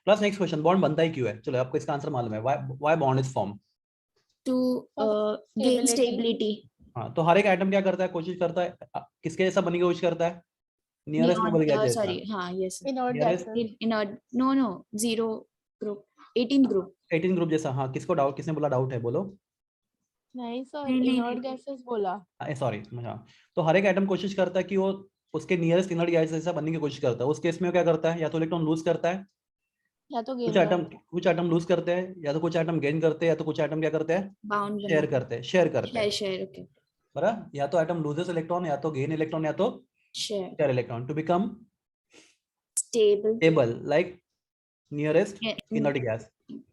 प्लस नेक्स्ट क्वेश्चन, बॉन्ड बनता ही क्यों है? चलो आपको इसका आंसर मालूम है, why bond is form? To gain stability. हाँ, तो हर एक आइटम क्या करता है, कोशिश करता है किसके जैसा बनने की कोशिश करता है? नियरेस्ट नोबल गैस जैसा। सॉरी, हाँ yes. Inert nearest gases. Inert, no no, zero group, 18 group. 18 group जैसा। हाँ, किसको डाउट, किसने बोला डाउट है, बोलो? नहीं सर, नहीं, नहीं, इनर्ट नहीं। गैसेस बोला। सॉरी। हाँ, तो हर एक आइटम कोशिश करता है कि वो उसके नियरेस्ट इनर्ट गैस जैसा बनने की कोशिश करता है। उस केस में वो क्या करता है? या तो इलेक्ट्रॉन लूज करता है, या तो गेन करता है। कुछ आइटम लूज करते हैं, या तो कुछ आइटम गेन करते हैं, या तो कुछ आइटम क्या करते हैं? बाउंड शेयर करते हैं, शेयर करते हैं, शेयर, ओके। बराबर? या तो आइटम लूजेस इलेक्ट्रॉन, या तो गेन इलेक्ट्रॉन, या तो share. Share electron to become stable. stable like nearest inert gas,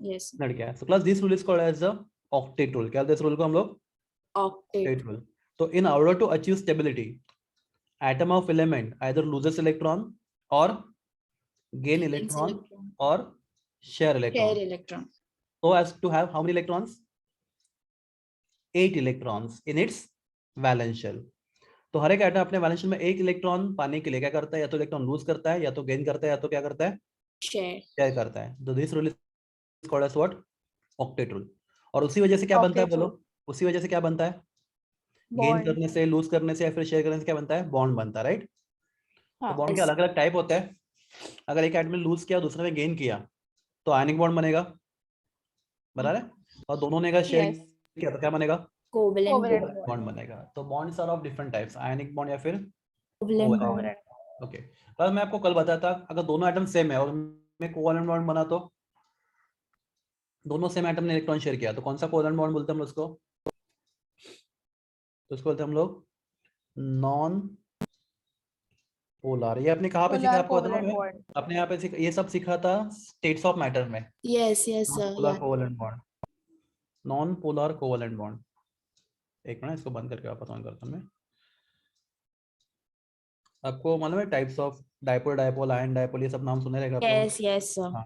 yes. inert gas. So class this rule is called as the octet rule. क्या बोलते हैं इस rule को हम लोग? Octet. Octet rule. So in order to achieve stability, atom of element either loses electron or gain electron or share electron. Share electron. So as to have how many electrons? 8 electrons in its valence shell. तो हर एक एटम अपने वैलेंस शेल में एक इलेक्ट्रॉन पाने के लिए क्या करता है? या तो इलेक्ट्रॉन लूज करता है, या तो गेन करता है, या तो क्या करता है? शेयर करता है। तो this rule is called as what? Octet rule. और उसी वजह से क्या बनता है, बोलो? उसी वजह से क्या बनता है? गेन करने से, लूज करने से, या फिर शेयर करने से क्या बनता है? बॉन्ड बनता है, राइट? तो बॉन्ड के अलग अलग टाइप होते हैं। अगर एक एटम में लूज किया, दूसरे में गेन किया, तो आयनिक बॉन्ड बनेगा, बराबर है? और दोनों ने अगर शेयर किया तो क्या बनेगा? कोवैलेंट बॉन्ड बनेगा। तो bonds are of different types, ionic bond या फिर बॉन्ड। ओके। पर मैं आपको कल बताया था, अगर दोनों एटम सेम है और मैं कोवैलेंट बॉन्ड बना, तो दोनों सेम एटम ने इलेक्ट्रॉन शेयर किया, तो कौन सा कोवैलेंट बॉन्ड बोलते हैं हम उसको? तो उसको बोलते हैं हम लोग नॉन पोलर। ये आपने कहाँ पे सीखा आपको बताऊं मैं? अपने यहाँ पे ये सब सीखा था स्टेट्स ऑफ मैटर में। Yes yes sir. Polar covalent bond, non polar covalent bond. एक मिनट, इसको बंद करके वापस ऑन करता हूं मैं। आपको मालूम है types of dipole, dipole, ion dipole, ये सब नाम सुने रहेगा आपको? Yes yes sir. हाँ,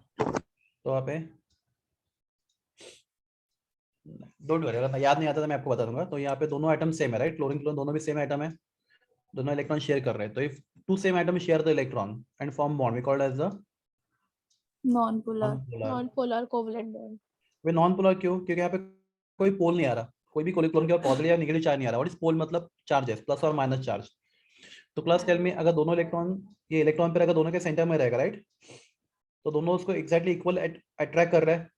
तो आप डोंट वरी, अगर याद नहीं आता तो मैं आपको बता दूंगा। तो यहाँ पे दोनों आइटम सेम है राइट, क्लोरीन क्लोरीन दोनों भी सेम आइटम है, दोनों इलेक्ट्रॉन शेयर कर रहे हैं। तो if two same atom share the electron and form bond we called as the non polar. Non-polar. Non-polar covalent bond. वे नॉन पोलर क्यों? क्योंकि यहाँ पे कोई पोल नहीं आ रहा, कोई भी क्लोरीन का पॉजिटिव या नेगेटिव चार्ज नहीं आ रहा। What is pole? मतलब चार्जेस, प्लस और माइनस चार्ज। तो क्लास टेल में अगर दोनों इलेक्ट्रॉन, ये इलेक्ट्रॉन पेयर अगर दोनों के सेंटर में रहेगा राइट, तो दोनों उसको एक्जैक्टली इक्वल अट्रैक्ट कर रहे हैं।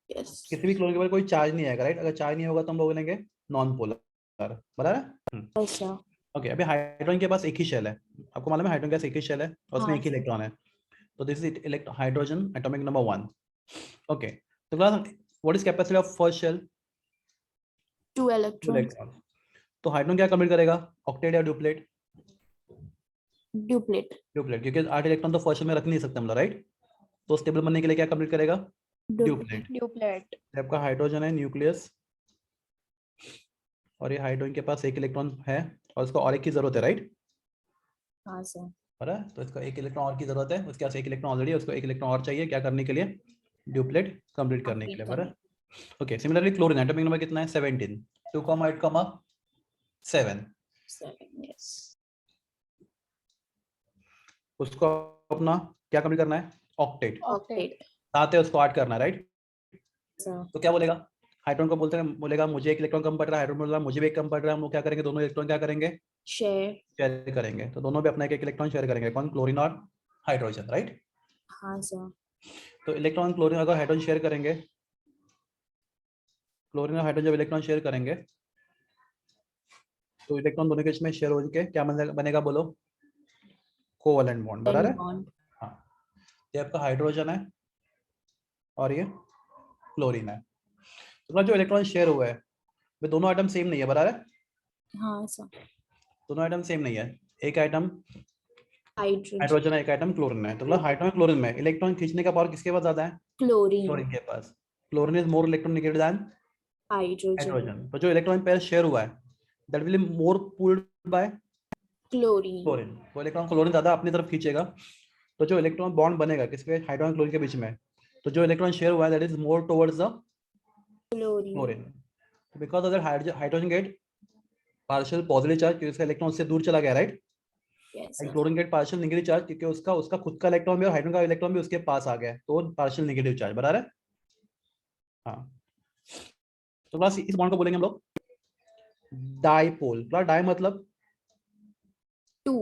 यस। किसी भी क्लोरीन के ऊपर कोई चार्ज नहीं आएगा राइट। अगर चार्ज नहीं होगा तो हम लोग बोलेंगे नॉन पोलर, बराबर है? अच्छा। ओके, अभी हाइड्रोजन के पास एक ही शेल है, आपको मालूम है हाइड्रोजन के पास एक ही शेल है और उसमें हाँ, एक ही इलेक्ट्रॉन है। तो this is hydrogen atomic number 1। Okay, तो class what is capacity of first shell? 2 2 electron. Electron. तो हाइड्रोजन क्या कंप्लीट करेगा, ऑक्टेट या ड्यूप्लेट? ड्यूप्लेट। ड्यूप्लेट, क्योंकि 8 इलेक्ट्रॉन तो फर्स्ट शेल में रख नहीं सकते हम लोग राइट। तो स्टेबल बनने के लिए क्या कंप्लीट करेगा? ड्यूप्लेट। Duplet. आपका हाइड्रोजन है न्यूक्लियस, और ये हाइड्रोजन के पास एक इलेक्ट्रॉन है और इसको और एक की जरूरत है राइट, हाँ सर। बराबर? तो इसको एक इलेक्ट्रॉन और की जरूरत है, उसके पास एक इलेक्ट्रॉन ऑलरेडी है, उसको एक इलेक्ट्रॉन और चाहिए क्या करने के लिए? ड्यूप्लेट कंप्लीट करने के लिए, बराबर? Okay, similarly chlorine atomic number कितना है? 17। 2, 8, 7। 7। यस। उसको अपना क्या कंप्लीट करना है? ऑक्टेट। ऑक्टेट। 7 है, उसको 8 करना है राइट। सर। तो क्या बोलेगा? हाइड्रोजन को बोलते हैं, बोलेगा मुझे एक इलेक्ट्रॉन कम पड़ रहा है, हाइड्रोजन बोलेगा मुझे भी एक कम पड़ रहा है। हम लोग क्या करेंगे, दोनों इलेक्ट्रॉन क्या करेंगे? शेयर। शेयर करेंगे। तो दोनों भी अपना एक इलेक्ट्रॉन शेयर करेंगे, कौन? क्लोरीन और हाइड्रोजन राइट। हाँ सर। तो इलेक्ट्रॉन क्लोरीन अगर हाइड्रोजन शेयर करेंगे, क्लोरीन और हाइड्रोजन जब इलेक्ट्रॉन शेयर करेंगे तो इलेक्ट्रॉन दोनों के बीच में शेयर हो के क्या बनेगा बोलो? कोवैलेंट बॉन्ड, बराबर है? बॉन्ड। हाँ, ये आपका हाइड्रोजन है और ये क्लोरीन है। तो जो इलेक्ट्रॉन शेयर हुआ है वे दोनों आइटम सेम नहीं है, बराबर है? हाँ सर। दोनों आइटम सेम नहीं है, एक आइटम हाइड्रोजन। हाइड्रोजन है, एक आइटम क्लोरीन है। तो मतलब हाइड्रोजन क्लोरीन में इलेक्ट्रॉन खींचने का पावर किसके पास ज्यादा है? क्लोरीन। क्लोरीन के पास। Chlorine is more electronegative than hydrogen. Hydrogen. तो जो इलेक्ट्रॉन पेयर शेयर हुआ है that will be more pulled by chlorine. Chlorine. वो इलेक्ट्रॉन क्लोरीन ज्यादा अपनी तरफ खींचेगा। तो जो इलेक्ट्रॉन बॉन्ड बनेगा किसके? हाइड्रोजन क्लोरीन के बीच में। तो जो इलेक्ट्रॉन शेयर हुआ है that is more towards the chlorine. Chlorine. Because अगर hydrogen get partial positive charge क्योंकि उसका इलेक्ट्रॉन उससे दूर चला गया right, yes and sir. Chlorine get partial negative charge क्योंकि उसका उसका खुद का इलेक्ट्रॉन भी और हाइड्रोजन का इलेक्ट्रॉन भी उसके पास आ गया है, तो पार्शियल नेगेटिव चार्ज, बराबर है? हाँ, तो बस इस बॉन्ड को बोलेंगे हम लोग डाइपोल। डाई मतलब 2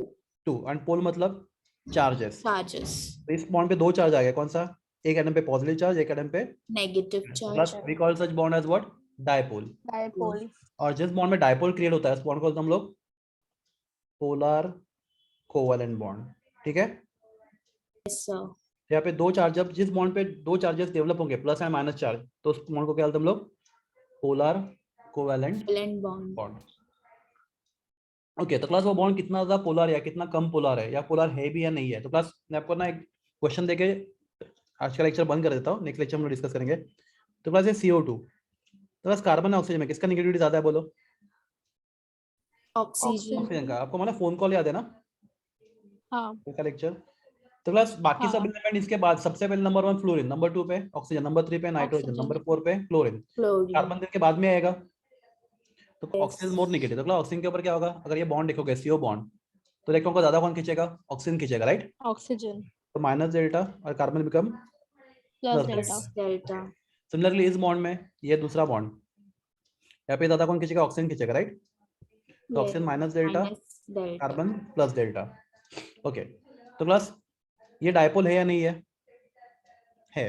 टू एंड पोल मतलब चार्जेस। चार्जेस। तो इस बॉन्ड पे 2 चार्ज आ गया, कौन सा? एक एटम पे पॉजिटिव चार्ज, एक एटम पे negative plus. Charge. We call such bond as what? Dipole. Dipole. और जिस बॉन्ड में डाइपोल क्रिएट होता है उस बॉन्ड को हम लोग पोलर कोवैलेंट बॉन्ड, ठीक है? Yes sir. यहाँ पे 2 चार्ज, जब जिस बॉन्ड पे 2 चार्जेस डेवलप होंगे प्लस एंड माइनस चार्ज, तो उस बॉन्ड को क्या बोलते हैं हम लोग? Polar covalent covalent bond. Bond. Okay, तो क्लास वो बॉन्ड कितना ज्यादा पोलर है या कितना कम पोलर है या पोलर है भी या नहीं है? तो क्लास मैं आपको ना एक क्वेश्चन देके आज का लेक्चर बंद कर देता हूँ, नेक्स्ट लेक्चर में डिस्कस करेंगे। तो क्लास ये CO2, तो क्लास कार्बन ऑक्सीजन में किसका नेगेटिविटी ज्यादा है बोलो? ऑक्सीजन। ऑक्सीजन का। आपको मतलब फोन कॉल याद है ना हाँ. का लेक्चर? तो क्लास बाकी सब हाँ. एलिमेंट इसके बाद सबसे पहले नंबर 1 फ्लोरीन, नंबर 2 पे ऑक्सीजन, नंबर 3 पे नाइट्रोजन, Oxygen. नंबर 4 पे क्लोरीन। क्लोरीन। कार्बन के बाद में आएगा। तो Yes. Oxygen more negative. तो ऑक्सीजन के ऊपर क्या होगा? अगर ये बॉन्ड देखोगे CO बॉन्ड, तो इलेक्ट्रॉन को ज्यादा कौन खींचेगा? ऑक्सीजन खींचेगा राइट। Oxygen. तो माइनस डेल्टा और carbon become Plus plus delta. Delta. Similarly इस बॉन्ड में ये दूसरा बॉन्ड, यहाँ पे ज्यादा कौन खींचेगा? ऑक्सीजन खींचेगा राइट। तो oxygen minus delta, minus delta. Carbon plus delta. Okay, तो प्लस ये डाइपोल है या नहीं है? है।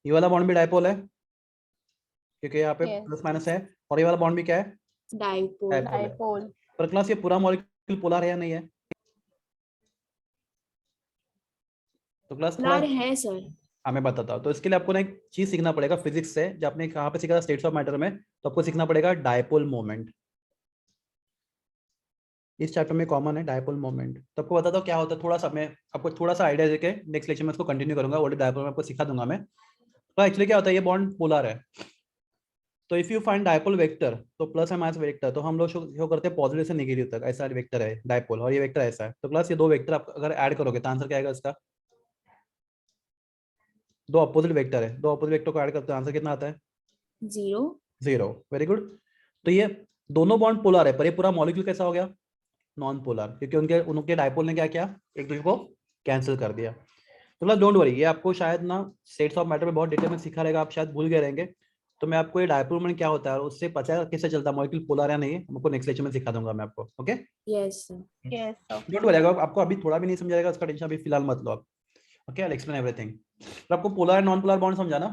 ये वाला बॉन्ड भी डाइपोल है क्योंकि यहाँ पे Yes. प्लस माइनस है, और ये वाला बॉन्ड भी क्या है? डाइपोल। डाइपोल है। Dipole. पर क्लास ये पूरा मॉलिक्यूल पोलर है या नहीं है? तो क्लास थोड़ा पोलर है सर। हमें बताता हूँ। तो इसके लिए आपको ना एक चीज सीखना पड़ेगा फिजिक्स से, जब आपने कहाँ पे सीखा था स्टेट्स ऑफ मैटर में, तो आपको सीखना पड़ेगा डाइपोल मोमेंट। इस चैप्टर में कॉमन है डाइपोल मोमेंट। तो आपको बताता हूँ क्या होता है, थोड़ा सा मैं आपको थोड़ा सा आइडिया देके नेक्स्ट लेक्चर में इसको कंटिन्यू करूंगा। ऑलरेडी डाइपोल में आपको सिखा दूंगा मैं। तो एक्चुअली क्या होता है, ये बॉन्ड पोलर है। तो if you find dipole vector, तो प्लस है माइनस वेक्टर, तो हम लोग शो करते हैं पॉजिटिव से नेगेटिव तक, ऐसा वेक्टर है डाइपोल, और ये वेक्टर ऐसा है। तो प्लस ये 2 वेक्टर आप अगर ऐड करोगे तो आंसर क्या आएगा इसका? 2 अपोजिट वेक्टर है, 2 अपोजिट वेक्टर को ऐड करते हैं आंसर कितना आता है? 0। 0, वेरी गुड। तो ये दोनों बॉन्ड पोलर है, पर ये पूरा मॉलिक्यूल कैसा हो गया? नॉन पोलर, क्योंकि उनके उनके डायपोल ने क्या किया, एक दूसरे को कैंसिल कर दिया। तो मतलब डोंट वरी, ये आपको शायद ना स्टेट्स ऑफ मैटर में बहुत डिटेल में सिखा रहेगा, आप शायद भूल गए रहेंगे। तो मैं आपको ये डायपोल मोमेंट क्या होता है और उससे पता है कैसे चलता है मॉलिक्यूल पोलर या नहीं है, हमको नेक्स्ट लेक्चर में सिखा दूंगा मैं आपको। Okay, Yes, sir. Yes sir. Don't worry, अगर आपको अभी थोड़ा भी नहीं समझ आएगा उसका टेंशन अभी फिलहाल मत लो आप। Okay, I explain everything. तो आपको polar and non polar bond समझा ना?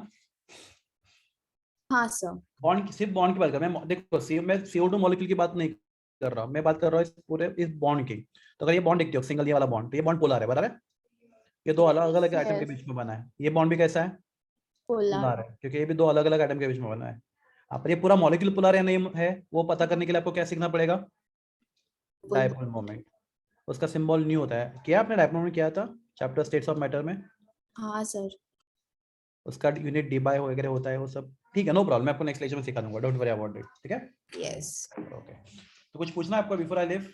हाँ सर। बॉन्ड, सिर्फ बॉन्ड की बात कर रहा हूं मैं, देखो मैं CO2 मॉलिक्यूल की बात नहीं कर रहा, मैं बात कर रहा हूँ इस पूरे इस बॉन्ड की। तो अगर ये बॉन्ड देखते हो सिंगल ये वाला बॉन्ड, तो ये बॉन्ड पोलर है, बराबर है? ये दो अलग अलग एटम के Yes. बीच में बना है। ये बॉन्ड भी कैसा है? पोलर। पोलर है, क्योंकि ये भी दो अलग अलग एटम के बीच में बना है। अब ये पूरा मॉलिक्यूल पोलर या नहीं है वो पता करने के लिए आपको क्या सीखना पड़ेगा? Dipole moment. उसका सिंबल न्यू होता है। क्या आपने डायपोल मोमेंट किया था चैप्टर स्टेट्स ऑफ मैटर में? हाँ सर। उसका यूनिट डी बाय वगैरह होता है वो सब, ठीक है, नो प्रॉब्लम, मैं आपको नेक्स्ट लेक्चर में सिखा दूंगा, डोंट वरी अबाउट इट, ठीक है? यस ओके, तो कुछ पूछना है आपको before I live?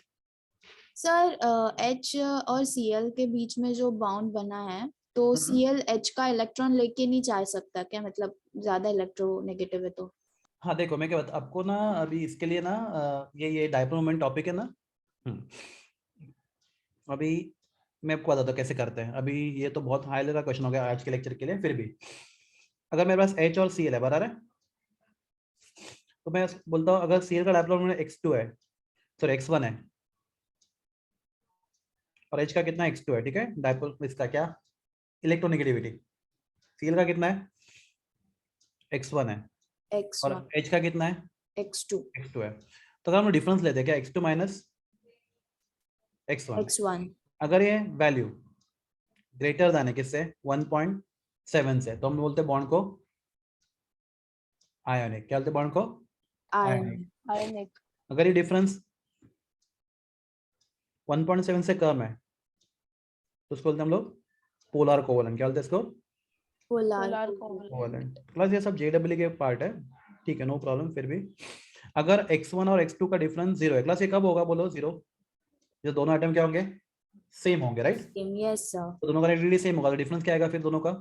Sir, H और Cl के बीच में जो बाउंड बना है, तो Cl H का इलेक्ट्रॉन लेके नहीं जा सकता क्या? मतलब ज्यादा इलेक्ट्रोनेगेटिव है तो। हाँ देखो, मैं क्या बता आपको ना, अभी इसके लिए ना ये डायपोल मोमेंट टॉपिक है ना। अभी मैं आपको बताता हूँ कैसे करते हैं। अभी ये तो बहुत हाई लेवल का क्वेश्चन हो गया आज के लेक्चर के लिए, फिर भी अगर मेरे पास H और Cl है, बराबर है, तो मैं बोलता हूँ अगर Cl का डायपोल मोमेंट x2 है, सॉरी x1 है, और H का कितना x2 है, ठीक है, डायपोल इसका क्या इलेक्ट्रोनेगेटिविटी, Cl का कितना है x1 है, और X1 H का कितना है X2 x2 है। तो अगर हम डिफरेंस लेते हैं क्या x2 माइनस x1, X1 अगर ये वैल्यू ग्रेटर देन है किससे 1.7 से, तो हम बोलते हैं बॉन्ड को आयोनिक। क्या बोलते हैं बॉन्ड को? आयन। आयनिक। अगर ये डिफरेंस 1.7 से कम है तो उसको बोलते हैं हम लोग पोलर कोवलेंट। क्या बोलते हैं इसको? Polar polar covalent. Covalent. Plus ये सब JEE के पार्ट है, ठीक है, नो प्रॉब्लम। फिर भी अगर x1 और x2 का डिफरेंस 0 है, क्लास ये कब होगा बोलो 0? जो दोनों आइटम क्या होंगे, सेम होंगे, राइट? Yes sir. तो दोनों का नेगेटिविटी सेम होगा, तो डिफरेंस क्या आएगा फिर दोनों का?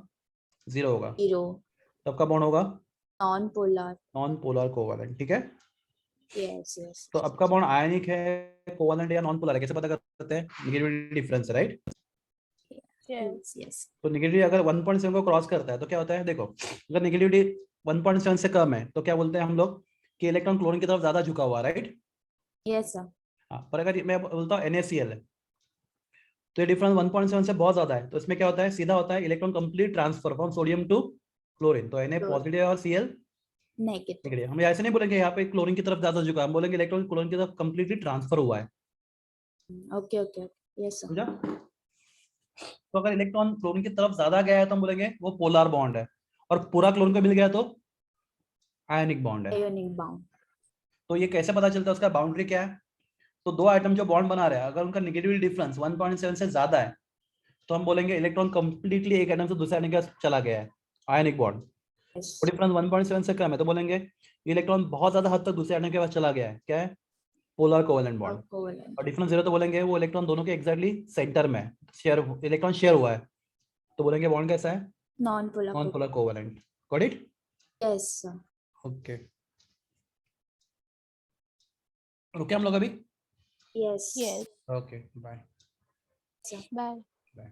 0 होगा। 0 तब का बॉन्ड होगा non polar. Non polar covalent, ठीक है? यस यस तो आपका बॉन्ड आयनिक है, कोवलेंट है या नॉन पोलर है, कैसे पता करते हैं? नेगेटिविटी डिफरेंस है, राइट? Yes yes. तो नेगेटिविटी अगर 1.7 को क्रॉस करता है तो क्या होता है, देखो अगर नेगेटिविटी 1.7 से कम है तो क्या बोलते हैं हम लोग कि इलेक्ट्रॉन क्लोरीन की तरफ ज्यादा झुका हुआ, राइट? Yes sir. हाँ, पर अगर मैं बोलता हूँ NaCl है, तो ये डिफरेंस 1.7 से बहुत ज्यादा है, तो इसमें क्या होता है, सीधा होता है electron complete transfer from sodium to chlorine. तो Na पॉजिटिव है और Cl नेगेटिव। नेगेटिव। हम ऐसे नहीं बोलेंगे यहाँ पे क्लोरीन की तरफ ज्यादा झुका है, हम बोलेंगे इलेक्ट्रॉन क्लोरीन की तरफ कंप्लीटली ट्रांसफर हुआ है, ओके ओके यस सर। समझा? तो अगर इलेक्ट्रॉन क्लोरीन की तरफ ज्यादा गया है तो हम बोलेंगे वो पोलर बॉन्ड है, और पूरा क्लोरीन को मिल गया तो आयनिक बॉन्ड है। Ionic bound. तो ये कैसे पता चलता है, उसका बाउंड्री क्या है? तो दो आइटम जो बॉन्ड बना रहे हैं, अगर उनका नेगेटिव डिफरेंस 1.7 से ज्यादा है तो हम बोलेंगे इलेक्ट्रॉन कंप्लीटली एक आइटम से दूसरे आइटम के पास चला गया है, आयनिक बॉन्ड। यस। और डिफरेंस 1.7 से कम है तो बोलेंगे ये इलेक्ट्रॉन बहुत ज्यादा हद तक दूसरे आइटम के पास चला गया है, क्या है? Polar covalent bond. कोवलेंट। और डिफरेंस 0 तो बोलेंगे वो इलेक्ट्रॉन दोनों के एग्जैक्टली सेंटर में है, शेयर इलेक्ट्रॉन शेयर हुआ है, तो बोलेंगे बॉन्ड कैसा है? Non polar. Non polar covalent. Got it? Yes sir. Okay, रुके हम लोग अभी? Yes yes. Okay, bye sir. Bye. Bye.